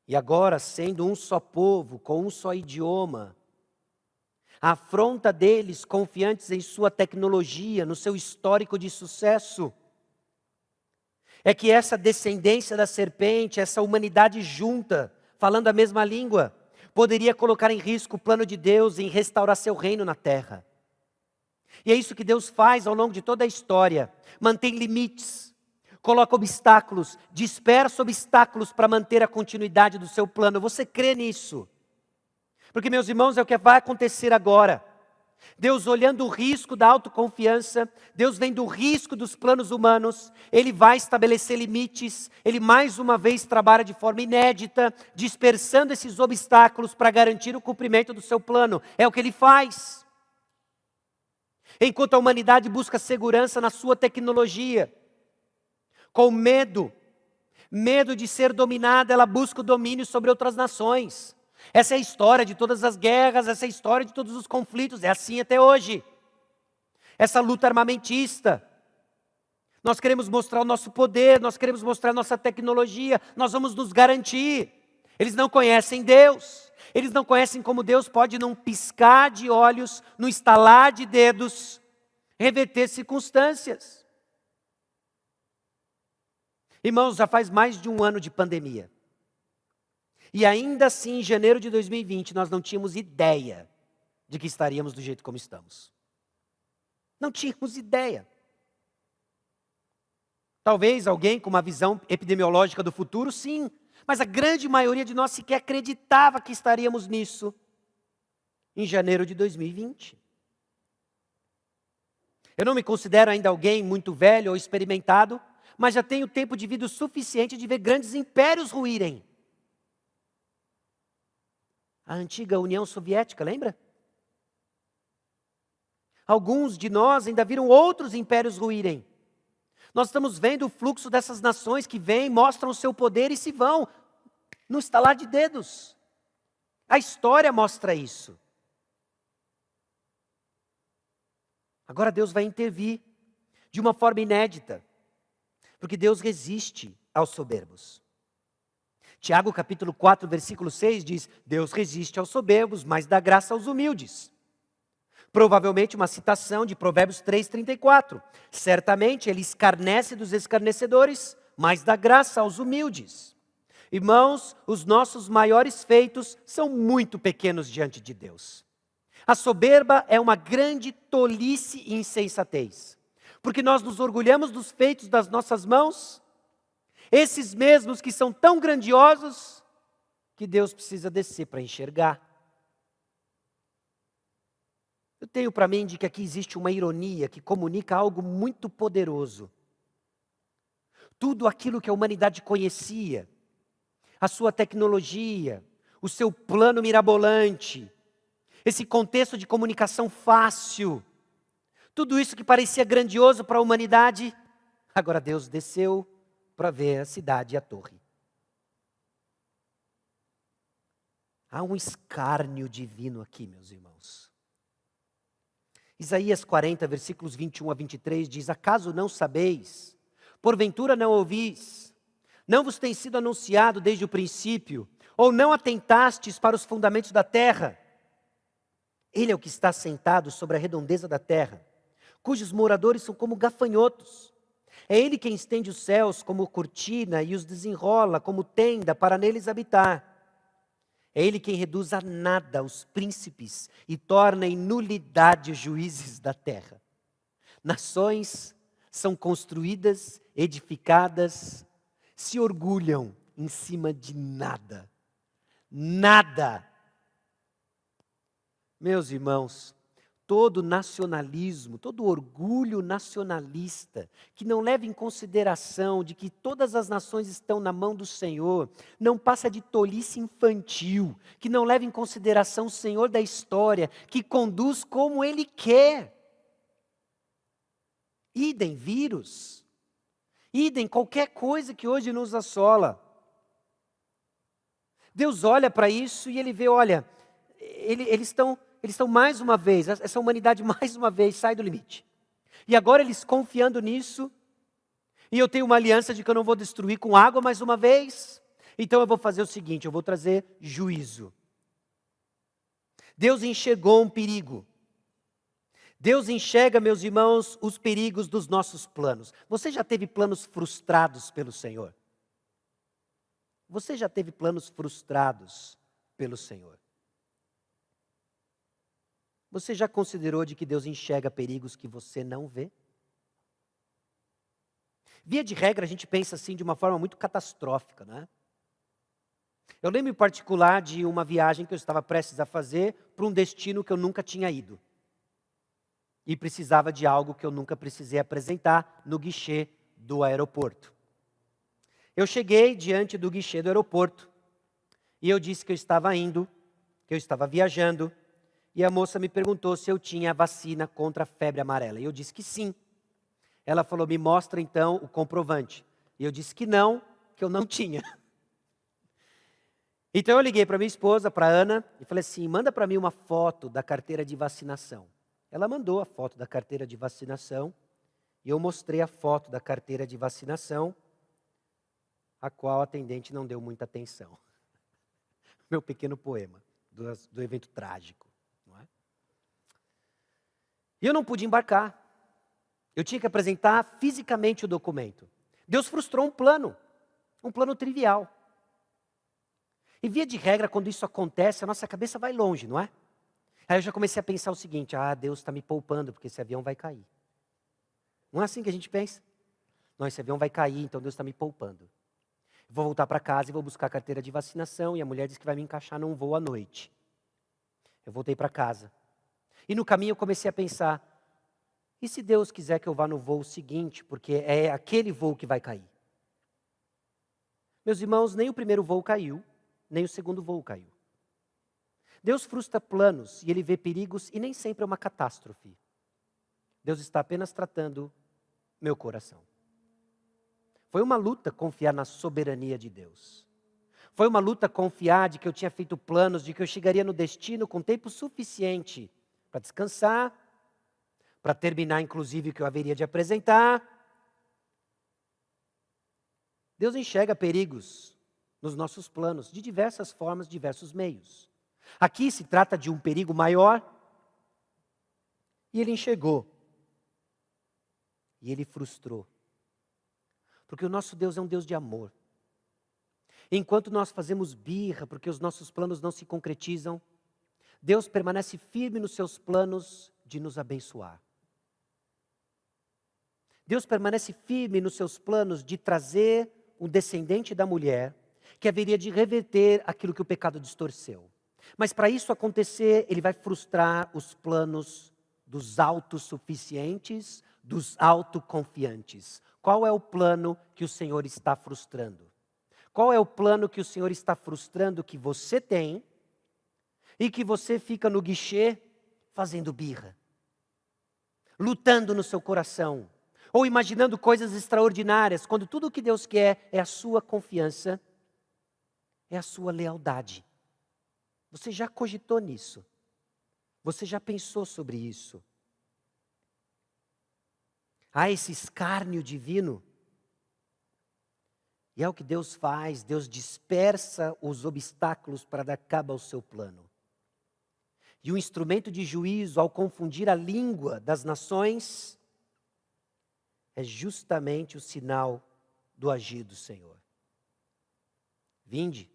E agora, sendo um só povo, com um só idioma, a afronta deles, confiantes em sua tecnologia, no seu histórico de sucesso, é que essa descendência da serpente, essa humanidade junta, falando a mesma língua, poderia colocar em risco o plano de Deus em restaurar seu reino na terra. E é isso que Deus faz ao longo de toda a história. Mantém limites, coloca obstáculos, dispersa obstáculos para manter a continuidade do seu plano. Você crê nisso? Porque, meus irmãos, é o que vai acontecer agora. Deus olhando o risco da autoconfiança, Deus vendo o risco dos planos humanos, Ele vai estabelecer limites, Ele mais uma vez trabalha de forma inédita, dispersando esses obstáculos para garantir o cumprimento do seu plano. É o que Ele faz. Enquanto a humanidade busca segurança na sua tecnologia, com medo de ser dominada, ela busca o domínio sobre outras nações. Essa é a história de todas as guerras, essa é a história de todos os conflitos, é assim até hoje. Essa luta armamentista. Nós queremos mostrar o nosso poder, nós queremos mostrar a nossa tecnologia, nós vamos nos garantir. Eles não conhecem Deus, eles não conhecem como Deus pode, num piscar de olhos, num estalar de dedos, reverter circunstâncias. Irmãos, já faz mais de um ano de pandemia. E ainda assim, em janeiro de 2020, nós não tínhamos ideia de que estaríamos do jeito como estamos. Não tínhamos ideia. Talvez alguém com uma visão epidemiológica do futuro, sim. Mas a grande maioria de nós sequer acreditava que estaríamos nisso em janeiro de 2020. Eu não me considero ainda alguém muito velho ou experimentado, mas já tenho tempo de vida suficiente de ver grandes impérios ruírem. A antiga União Soviética, lembra? Alguns de nós ainda viram outros impérios ruírem. Nós estamos vendo o fluxo dessas nações que vêm, mostram o seu poder e se vão, no estalar de dedos. A história mostra isso. Agora Deus vai intervir de uma forma inédita, porque Deus resiste aos soberbos. Tiago capítulo 4, versículo 6 diz: Deus resiste aos soberbos, mas dá graça aos humildes. Provavelmente uma citação de Provérbios 3:34. Certamente ele escarnece dos escarnecedores, mas dá graça aos humildes. Irmãos, os nossos maiores feitos são muito pequenos diante de Deus. A soberba é uma grande tolice e insensatez, porque nós nos orgulhamos dos feitos das nossas mãos, esses mesmos que são tão grandiosos, que Deus precisa descer para enxergar. Eu tenho para mim de que aqui existe uma ironia que comunica algo muito poderoso. Tudo aquilo que a humanidade conhecia, a sua tecnologia, o seu plano mirabolante, esse contexto de comunicação fácil, tudo isso que parecia grandioso para a humanidade, agora Deus desceu para ver a cidade e a torre. Há um escárnio divino aqui, meus irmãos. Isaías 40, versículos 21 a 23 diz: Acaso não sabeis? Porventura não ouvis? Não vos tem sido anunciado desde o princípio? Ou não atentastes para os fundamentos da terra? Ele é o que está sentado sobre a redondeza da terra, cujos moradores são como gafanhotos. É Ele quem estende os céus como cortina e os desenrola como tenda para neles habitar. É Ele quem reduz a nada os príncipes e torna em nulidade os juízes da terra. Nações são construídas, edificadas, se orgulham em cima de nada. Nada. Meus irmãos, todo nacionalismo, todo orgulho nacionalista, que não leva em consideração de que todas as nações estão na mão do Senhor, não passa de tolice infantil, que não leva em consideração o Senhor da história, que conduz como Ele quer. Idem vírus, idem qualquer coisa que hoje nos assola. Deus olha para isso e Ele vê, olha, eles estão mais uma vez, essa humanidade mais uma vez sai do limite. E agora eles confiando nisso, e eu tenho uma aliança de que eu não vou destruir com água mais uma vez, então eu vou fazer o seguinte, eu vou trazer juízo. Deus enxergou um perigo. Deus enxerga, meus irmãos, os perigos dos nossos planos. Você já teve planos frustrados pelo Senhor? Você já teve planos frustrados pelo Senhor? Você já considerou de que Deus enxerga perigos que você não vê? Via de regra, a gente pensa assim de uma forma muito catastrófica, não é? Eu lembro em particular de uma viagem que eu estava prestes a fazer para um destino que eu nunca tinha ido. E precisava de algo que eu nunca precisei apresentar no guichê do aeroporto. Eu cheguei diante do guichê do aeroporto e eu disse que eu estava indo, que eu estava viajando, e a moça me perguntou se eu tinha a vacina contra a febre amarela. E eu disse que sim. Ela falou, me mostra então o comprovante. E eu disse que eu não tinha. Então eu liguei para minha esposa, para a Ana, e falei assim, manda para mim uma foto da carteira de vacinação. Ela mandou a foto da carteira de vacinação, E eu mostrei a foto da carteira de vacinação, a qual a atendente não deu muita atenção. Meu pequeno poema do evento trágico. Não é? E eu não pude embarcar. Eu tinha que apresentar fisicamente o documento. Deus frustrou um plano trivial. E via de regra, quando isso acontece, a nossa cabeça vai longe, não é? Aí eu já comecei a pensar o seguinte: Deus está me poupando, porque esse avião vai cair. Não é assim que a gente pensa? Não, esse avião vai cair, então Deus está me poupando. Vou voltar para casa e vou buscar a carteira de vacinação, e a mulher disse que vai me encaixar num voo à noite. Eu voltei para casa. E no caminho eu comecei a pensar: e se Deus quiser que eu vá no voo seguinte, porque é aquele voo que vai cair? Meus irmãos, nem o primeiro voo caiu, nem o segundo voo caiu. Deus frustra planos e Ele vê perigos e nem sempre é uma catástrofe. Deus está apenas tratando meu coração. Foi uma luta confiar na soberania de Deus. Foi uma luta confiar de que eu tinha feito planos, de que eu chegaria no destino com tempo suficiente para descansar, para terminar inclusive o que eu haveria de apresentar. Deus enxerga perigos nos nossos planos, de diversas formas, diversos meios. Aqui se trata de um perigo maior, e Ele enxergou. E Ele frustrou. Porque o nosso Deus é um Deus de amor. Enquanto nós fazemos birra, porque os nossos planos não se concretizam, Deus permanece firme nos seus planos de nos abençoar. Deus permanece firme nos seus planos de trazer um descendente da mulher que haveria de reverter aquilo que o pecado distorceu. Mas para isso acontecer, Ele vai frustrar os planos dos autossuficientes, dos autoconfiantes. Qual é o plano que o Senhor está frustrando? Qual é o plano que o Senhor está frustrando que você tem e que você fica no guichê fazendo birra? Lutando no seu coração, ou imaginando coisas extraordinárias, quando tudo o que Deus quer é a sua confiança, é a sua lealdade. Você já cogitou nisso? Você já pensou sobre isso? Há esse escárnio divino. E é o que Deus faz, Deus dispersa os obstáculos para dar cabo ao seu plano. E o instrumento de juízo, ao confundir a língua das nações, é justamente o sinal do agir do Senhor. Vinde,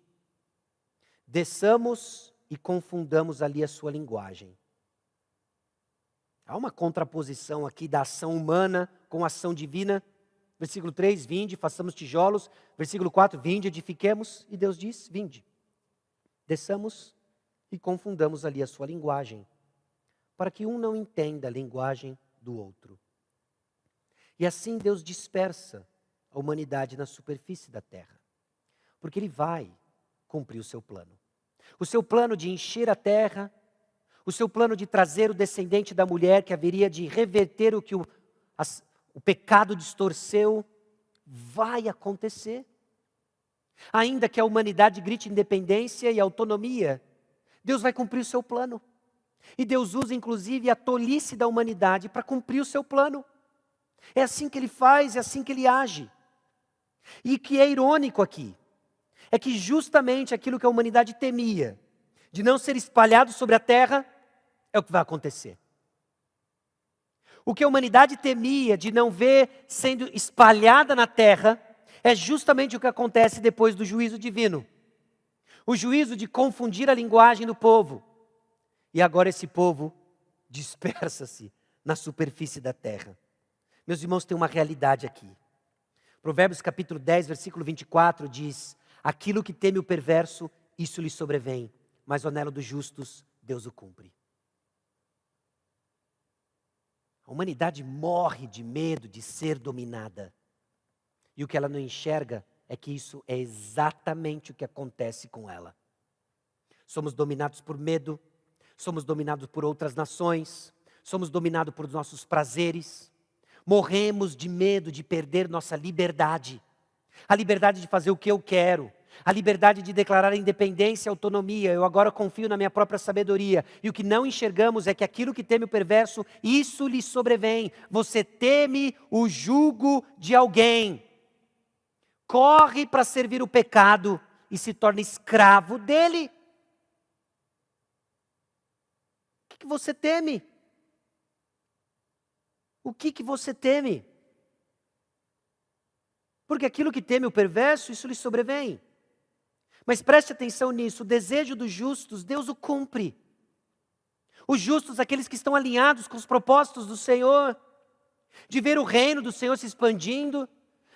desçamos e confundamos ali a sua linguagem. Há uma contraposição aqui da ação humana com a ação divina. Versículo 3, vinde, façamos tijolos. Versículo 4, vinde, edifiquemos. E Deus diz, vinde. Desçamos e confundamos ali a sua linguagem, para que um não entenda a linguagem do outro. E assim Deus dispersa a humanidade na superfície da terra, porque Ele vai cumprir o seu plano. O seu plano de encher a terra, o seu plano de trazer o descendente da mulher que haveria de reverter o que o pecado distorceu, vai acontecer. Ainda que a humanidade grite independência e autonomia, Deus vai cumprir o seu plano. E Deus usa inclusive a tolice da humanidade para cumprir o seu plano. É assim que Ele faz, é assim que Ele age. E o que é irônico aqui, é que justamente aquilo que a humanidade temia, de não ser espalhado sobre a terra, é o que vai acontecer. O que a humanidade temia de não ver sendo espalhada na terra, é justamente o que acontece depois do juízo divino. O juízo de confundir a linguagem do povo. E agora esse povo dispersa-se na superfície da terra. Meus irmãos, tem uma realidade aqui. Provérbios capítulo 10, versículo 24 diz: aquilo que teme o perverso, isso lhe sobrevém, mas o anelo dos justos, Deus o cumpre. A humanidade morre de medo de ser dominada. E o que ela não enxerga é que isso é exatamente o que acontece com ela. Somos dominados por medo, somos dominados por outras nações, somos dominados por nossos prazeres, morremos de medo de perder nossa liberdade. A liberdade de fazer o que eu quero, A liberdade de declarar independência e autonomia. Eu agora confio na minha própria sabedoria. E o que não enxergamos é que aquilo que teme o perverso, isso lhe sobrevém. Você teme o jugo de alguém. Corre para servir o pecado e se torna escravo dele. O que você teme? O que você teme? Porque aquilo que teme o perverso, isso lhe sobrevém. Mas preste atenção nisso, o desejo dos justos, Deus o cumpre. Os justos, aqueles que estão alinhados com os propósitos do Senhor, de ver o reino do Senhor se expandindo,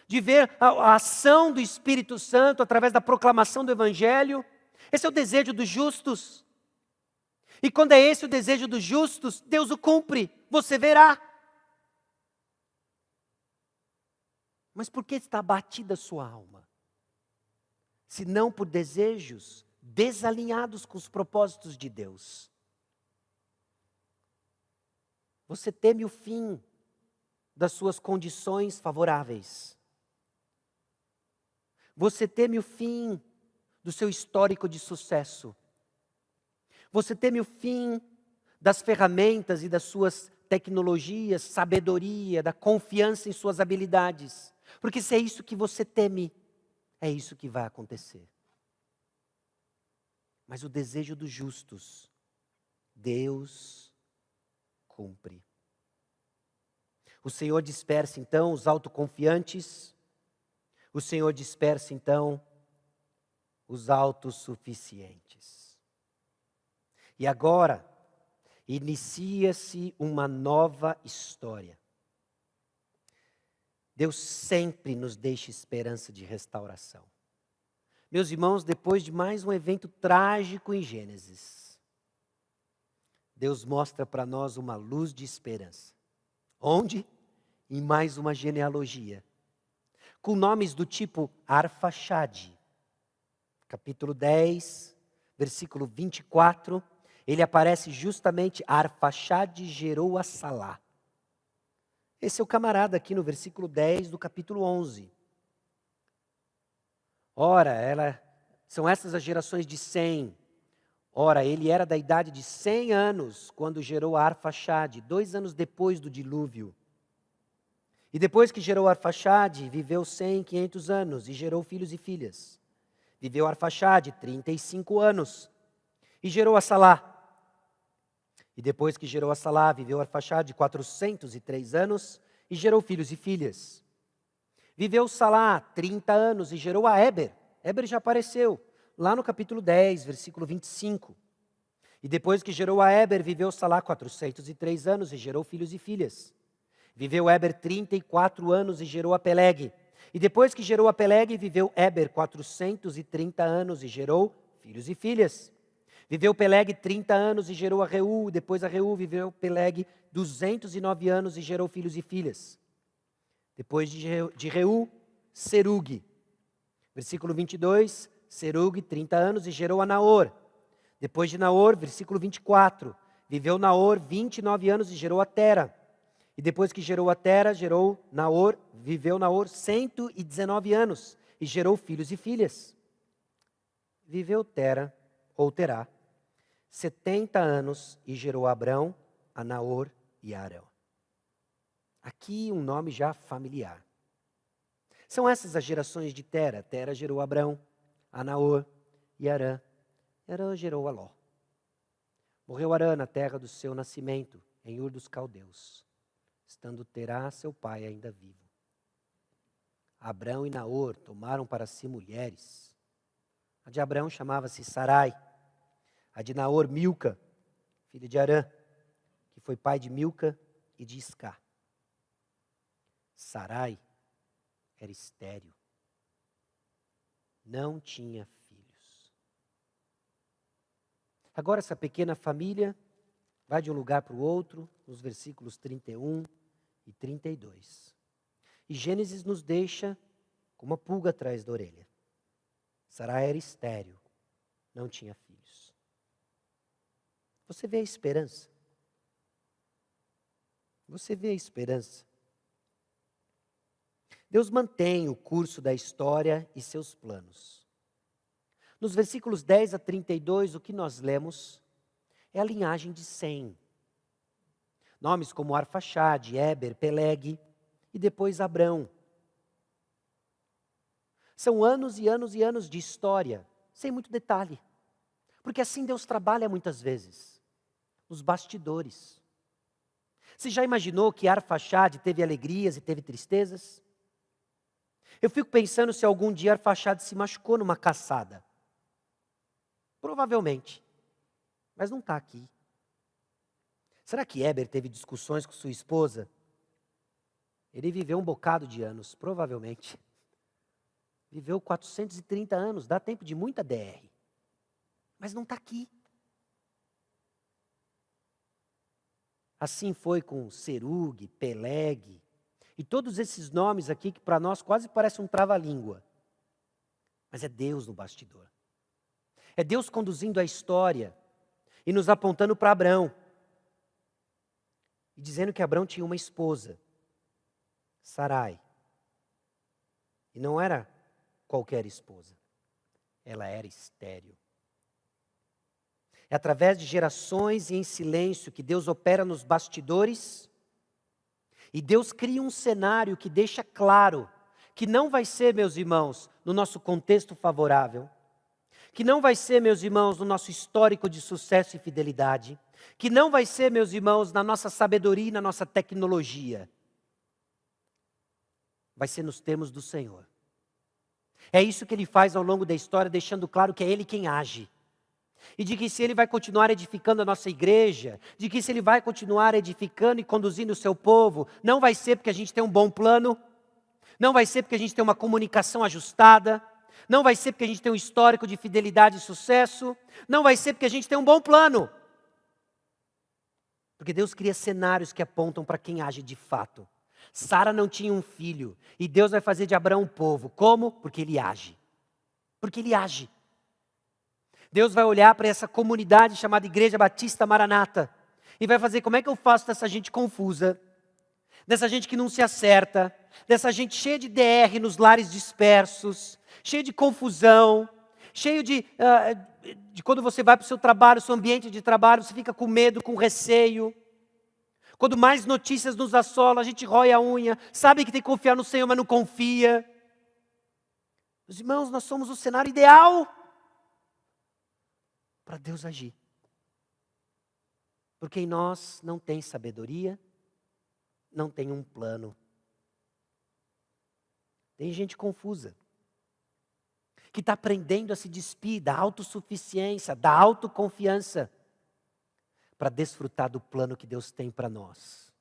de ver a ação do Espírito Santo através da proclamação do Evangelho. Esse é o desejo dos justos. E quando é esse o desejo dos justos, Deus o cumpre, você verá. Mas por que está abatida a sua alma? Se não por desejos desalinhados com os propósitos de Deus. Você teme o fim das suas condições favoráveis. Você teme o fim do seu histórico de sucesso. Você teme o fim das ferramentas e das suas tecnologias, sabedoria, da confiança em suas habilidades. Porque se é isso que você teme, é isso que vai acontecer. Mas o desejo dos justos, Deus cumpre. O Senhor dispersa então os autoconfiantes. O Senhor dispersa então os autossuficientes. E agora, inicia-se uma nova história. Deus sempre nos deixa esperança de restauração. Meus irmãos, depois de mais um evento trágico em Gênesis, Deus mostra para nós uma luz de esperança. Onde? Em mais uma genealogia. Com nomes do tipo Arfaxade. Capítulo 10, versículo 24, ele aparece justamente, Arfaxade gerou a Salá. Esse é o camarada aqui no versículo 10 do capítulo 11. Ora, são essas as gerações de Sem. Ora, ele era da idade de 100 anos quando gerou Arfaxade, 2 anos depois do dilúvio. E depois que gerou Arfaxade, viveu 100, 500 anos e gerou filhos e filhas. Viveu Arfaxade 35 anos e gerou a Salá. E depois que gerou a Salá, viveu Arfaxade 403 anos e gerou filhos e filhas. Viveu Salá 30 anos e gerou a Éber. Éber já apareceu lá no capítulo 10, versículo 25. E depois que gerou a Éber, viveu Salá 403 anos e gerou filhos e filhas. Viveu Éber 34 anos e gerou a Peleg. E depois que gerou a Peleg, viveu Éber 430 anos e gerou filhos e filhas. Viveu Peleg 30 anos e gerou a Reu. Depois a Reu viveu Peleg 209 anos e gerou filhos e filhas. Depois de Reu, Serugue. Versículo 22, Serugue 30 anos e gerou a Naor. Depois de Naor, versículo 24, viveu Naor 29 anos e gerou a Tera. E depois que gerou a Tera, viveu Naor 119 anos e gerou filhos e filhas. Viveu Tera, ou Terá, 70 anos e gerou a Abrão, a Naor e a Arão. Aqui um nome já familiar. São essas as gerações de Tera. Tera gerou a Abrão, a Naor e Arã. Arã gerou a Ló. Morreu Arã na terra do seu nascimento, em Ur dos Caldeus, estando Terá, seu pai, ainda vivo. Abrão e Naor tomaram para si mulheres. A de Abrão chamava-se Sarai. A de Naor, Milca, filha de Arã, que foi pai de Milca e de Iscá. Sarai era estéril. Não tinha filhos. Agora essa pequena família vai de um lugar para o outro, nos versículos 31 e 32. E Gênesis nos deixa com uma pulga atrás da orelha. Sarai era estéril, não tinha filhos. Você vê a esperança? Você vê a esperança? Deus mantém o curso da história e seus planos. Nos versículos 10 a 32, o que nós lemos é a linhagem de Sem. Nomes como Arfaxade, Éber, Peleg e depois Abrão. São anos e anos e anos de história, sem muito detalhe. Porque assim Deus trabalha muitas vezes, nos bastidores. Você já imaginou que Arfaxade teve alegrias e teve tristezas? Eu fico pensando se algum dia Arfaxade se machucou numa caçada. Provavelmente, mas não está aqui. Será que Éber teve discussões com sua esposa? Ele viveu um bocado de anos, provavelmente. Viveu 430 anos, dá tempo de muita DR. Mas não está aqui. Assim foi com Serug, Peleg, e todos esses nomes aqui que para nós quase parece um trava-língua. Mas é Deus no bastidor. É Deus conduzindo a história e nos apontando para Abrão. E dizendo que Abrão tinha uma esposa, Sarai. E não era qualquer esposa. Ela era estéril. É através de gerações e em silêncio que Deus opera nos bastidores. E Deus cria um cenário que deixa claro que não vai ser, meus irmãos, no nosso contexto favorável. Que não vai ser, meus irmãos, no nosso histórico de sucesso e fidelidade. Que não vai ser, meus irmãos, na nossa sabedoria e na nossa tecnologia. Vai ser nos termos do Senhor. É isso que Ele faz ao longo da história, deixando claro que é Ele quem age. E de que se Ele vai continuar edificando a nossa igreja, de que se Ele vai continuar edificando e conduzindo o seu povo, não vai ser porque a gente tem um bom plano, não vai ser porque a gente tem uma comunicação ajustada, não vai ser porque a gente tem um histórico de fidelidade e sucesso, não vai ser porque a gente tem um bom plano. Porque Deus cria cenários que apontam para quem age de fato. Sara não tinha um filho, e Deus vai fazer de Abraão um povo. Como? Porque Ele age. Porque Ele age. Deus vai olhar para essa comunidade chamada Igreja Batista Maranata e vai fazer: como é que eu faço dessa gente confusa, dessa gente que não se acerta, dessa gente cheia de DR nos lares dispersos, cheia de confusão, cheio de quando você vai para o seu trabalho, seu ambiente de trabalho, você fica com medo, com receio. Quando mais notícias nos assolam, a gente rói a unha, sabe que tem que confiar no Senhor, mas não confia. Meus irmãos, nós somos o cenário ideal para Deus agir. Porque em nós não tem sabedoria, não tem um plano. Tem gente confusa, que está aprendendo a se despir da autossuficiência, da autoconfiança, para desfrutar do plano que Deus tem para nós.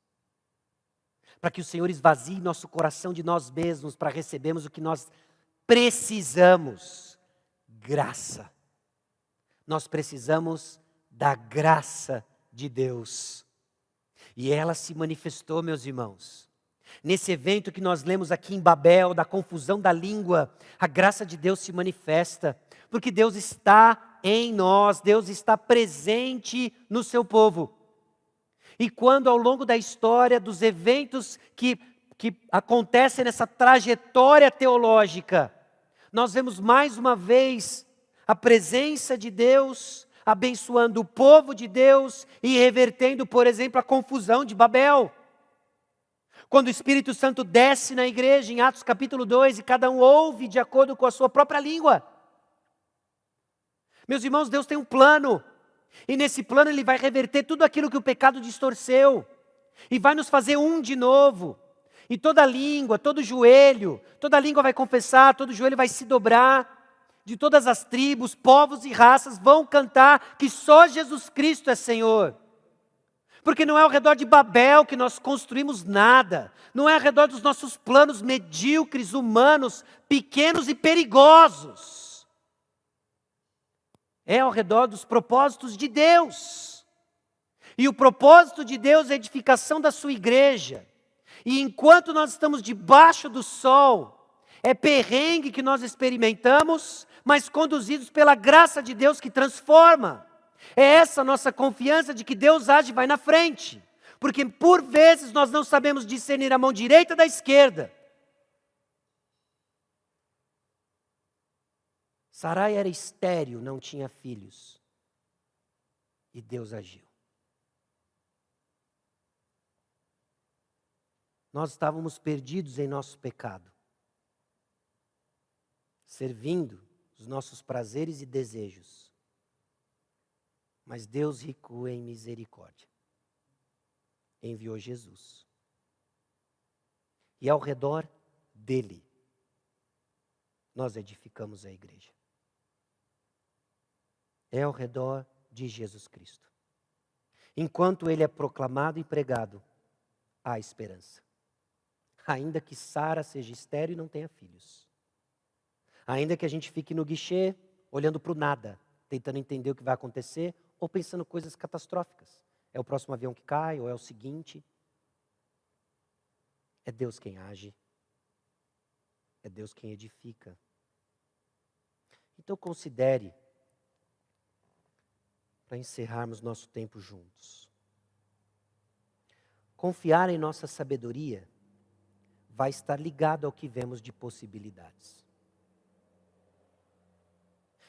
Para que o Senhor esvazie nosso coração de nós mesmos, para recebermos o que nós precisamos: graça. Nós precisamos da graça de Deus. E ela se manifestou, meus irmãos. Nesse evento que nós lemos aqui em Babel, da confusão da língua, a graça de Deus se manifesta. Porque Deus está em nós, Deus está presente no seu povo. E quando ao longo da história, dos eventos que acontecem nessa trajetória teológica, nós vemos mais uma vez a presença de Deus, abençoando o povo de Deus e revertendo, por exemplo, a confusão de Babel. Quando o Espírito Santo desce na igreja, em Atos capítulo 2, e cada um ouve de acordo com a sua própria língua. Meus irmãos, Deus tem um plano. E nesse plano Ele vai reverter tudo aquilo que o pecado distorceu. E vai nos fazer um de novo. E toda língua, todo joelho, toda língua vai confessar, todo joelho vai se dobrar. De todas as tribos, povos e raças vão cantar que só Jesus Cristo é Senhor. Porque não é ao redor de Babel que nós construímos nada. Não é ao redor dos nossos planos medíocres, humanos, pequenos e perigosos. É ao redor dos propósitos de Deus. E o propósito de Deus é a edificação da sua igreja. E enquanto nós estamos debaixo do sol, é perrengue que nós experimentamos, mas conduzidos pela graça de Deus que transforma. É essa a nossa confiança de que Deus age e vai na frente. Porque por vezes nós não sabemos discernir a mão direita da esquerda. Sarai era estéril, não tinha filhos. E Deus agiu. Nós estávamos perdidos em nosso pecado, servindo os nossos prazeres e desejos. Mas Deus, rico em misericórdia, enviou Jesus. E ao redor dele, nós edificamos a igreja. É ao redor de Jesus Cristo. Enquanto ele é proclamado e pregado, há esperança. Ainda que Sara seja estéril e não tenha filhos. Ainda que a gente fique no guichê, olhando para o nada, tentando entender o que vai acontecer, ou pensando coisas catastróficas. É o próximo avião que cai, ou é o seguinte. É Deus quem age. É Deus quem edifica. Então considere, para encerrarmos nosso tempo juntos. Confiar em nossa sabedoria vai estar ligado ao que vemos de possibilidades.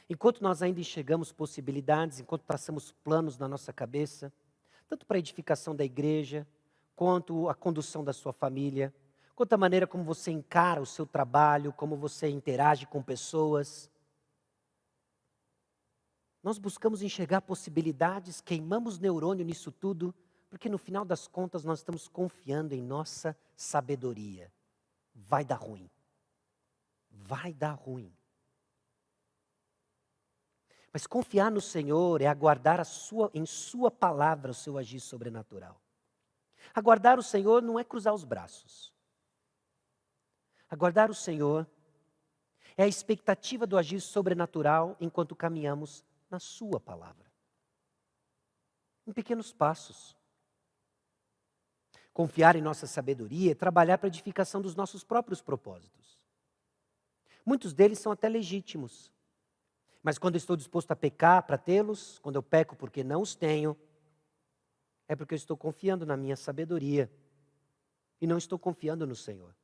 Enquanto nós ainda enxergamos possibilidades, enquanto traçamos planos na nossa cabeça, tanto para a edificação da igreja, quanto a condução da sua família, quanto a maneira como você encara o seu trabalho, como você interage com pessoas, nós buscamos enxergar possibilidades, queimamos neurônio nisso tudo, porque no final das contas nós estamos confiando em nossa sabedoria. Vai dar ruim. Vai dar ruim. Mas confiar no Senhor é aguardar em sua palavra o seu agir sobrenatural. Aguardar o Senhor não é cruzar os braços. Aguardar o Senhor é a expectativa do agir sobrenatural enquanto caminhamos na sua palavra. Em pequenos passos. Confiar em nossa sabedoria é trabalhar para a edificação dos nossos próprios propósitos. Muitos deles são até legítimos. Mas quando eu estou disposto a pecar para tê-los, quando eu peco porque não os tenho, é porque eu estou confiando na minha sabedoria e não estou confiando no Senhor.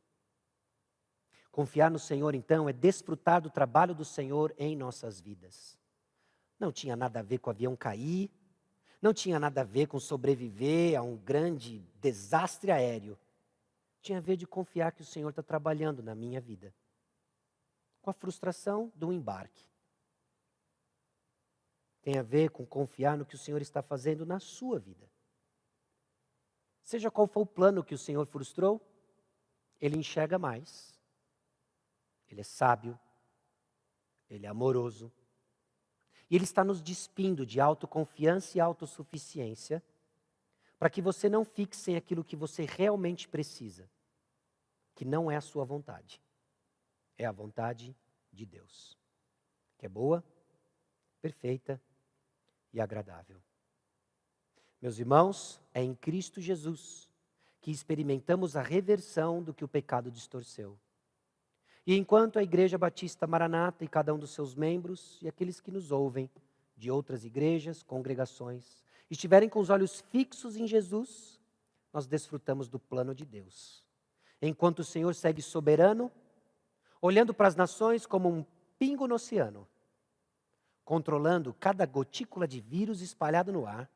Confiar no Senhor, então, é desfrutar do trabalho do Senhor em nossas vidas. Não tinha nada a ver com o avião cair, não tinha nada a ver com sobreviver a um grande desastre aéreo. Tinha a ver de confiar que o Senhor está trabalhando na minha vida. Com a frustração do embarque. Tem a ver com confiar no que o Senhor está fazendo na sua vida. Seja qual for o plano que o Senhor frustrou, Ele enxerga mais. Ele é sábio. Ele é amoroso. E Ele está nos despindo de autoconfiança e autossuficiência para que você não fique sem aquilo que você realmente precisa, que não é a sua vontade. É a vontade de Deus, que é boa, perfeita e agradável. Meus irmãos, é em Cristo Jesus que experimentamos a reversão do que o pecado distorceu. E enquanto a Igreja Batista Maranata e cada um dos seus membros e aqueles que nos ouvem de outras igrejas, congregações, estiverem com os olhos fixos em Jesus, nós desfrutamos do plano de Deus. Enquanto o Senhor segue soberano, olhando para as nações como um pingo no oceano, controlando cada gotícula de vírus espalhado no ar,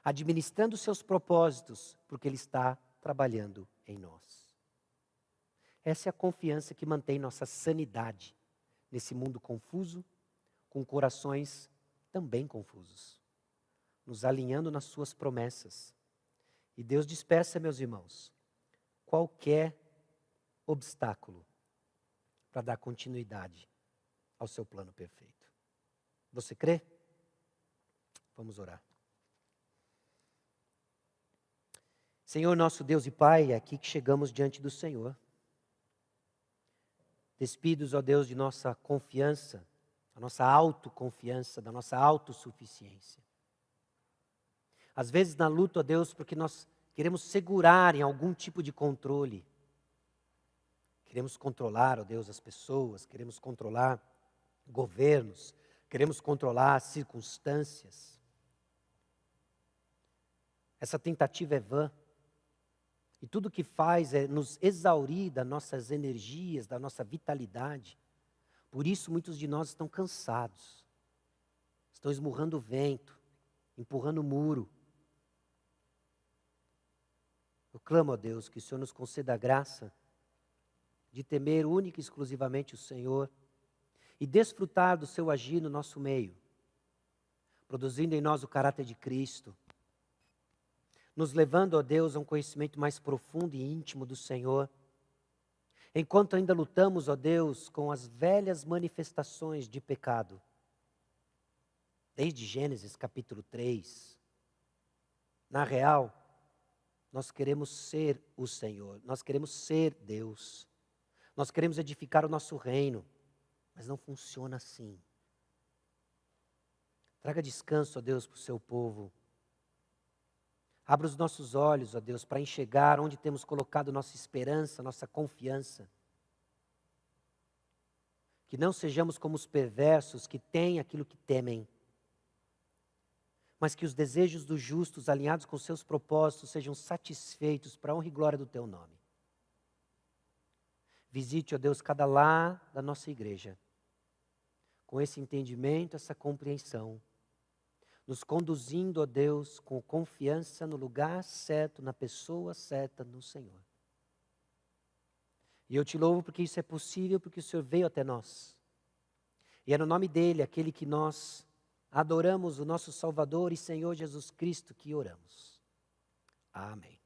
administrando seus propósitos, porque Ele está trabalhando em nós. Essa é a confiança que mantém nossa sanidade nesse mundo confuso, com corações também confusos, nos alinhando nas suas promessas. E Deus despeça, meus irmãos, qualquer obstáculo para dar continuidade ao seu plano perfeito. Você crê? Vamos orar. Senhor, nosso Deus e Pai, é aqui que chegamos diante do Senhor. Despidos, ó Deus, de nossa confiança, da nossa autoconfiança, da nossa autossuficiência. Às vezes na luta, ó Deus, porque nós queremos segurar em algum tipo de controle. Queremos controlar, ó Deus, as pessoas, queremos controlar governos, queremos controlar as circunstâncias. Essa tentativa é vã. E tudo que faz é nos exaurir das nossas energias, da nossa vitalidade, Por isso muitos de nós estão cansados, estão esmurrando o vento, empurrando o muro. Eu clamo a Deus que o Senhor nos conceda a graça de temer única e exclusivamente o Senhor e desfrutar do seu agir no nosso meio, produzindo em nós o caráter de Cristo, nos levando, ó Deus, a um conhecimento mais profundo e íntimo do Senhor, enquanto ainda lutamos, ó Deus, com as velhas manifestações de pecado, desde Gênesis capítulo 3. Na real, nós queremos ser o Senhor, nós queremos ser Deus, nós queremos edificar o nosso reino, mas não funciona assim. Traga descanso, ó Deus, para o seu povo. Abra os nossos olhos, ó Deus, para enxergar onde temos colocado nossa esperança, nossa confiança. Que não sejamos como os perversos que têm aquilo que temem, mas que os desejos dos justos, alinhados com seus propósitos, sejam satisfeitos para a honra e glória do Teu nome. Visite, ó Deus, cada lar da nossa igreja, com esse entendimento, essa compreensão, nos conduzindo, ó Deus, com confiança no lugar certo, na pessoa certa, no Senhor. E eu te louvo porque isso é possível, porque o Senhor veio até nós. E é no nome dEle, aquele que nós adoramos, o nosso Salvador e Senhor Jesus Cristo, que oramos. Amém.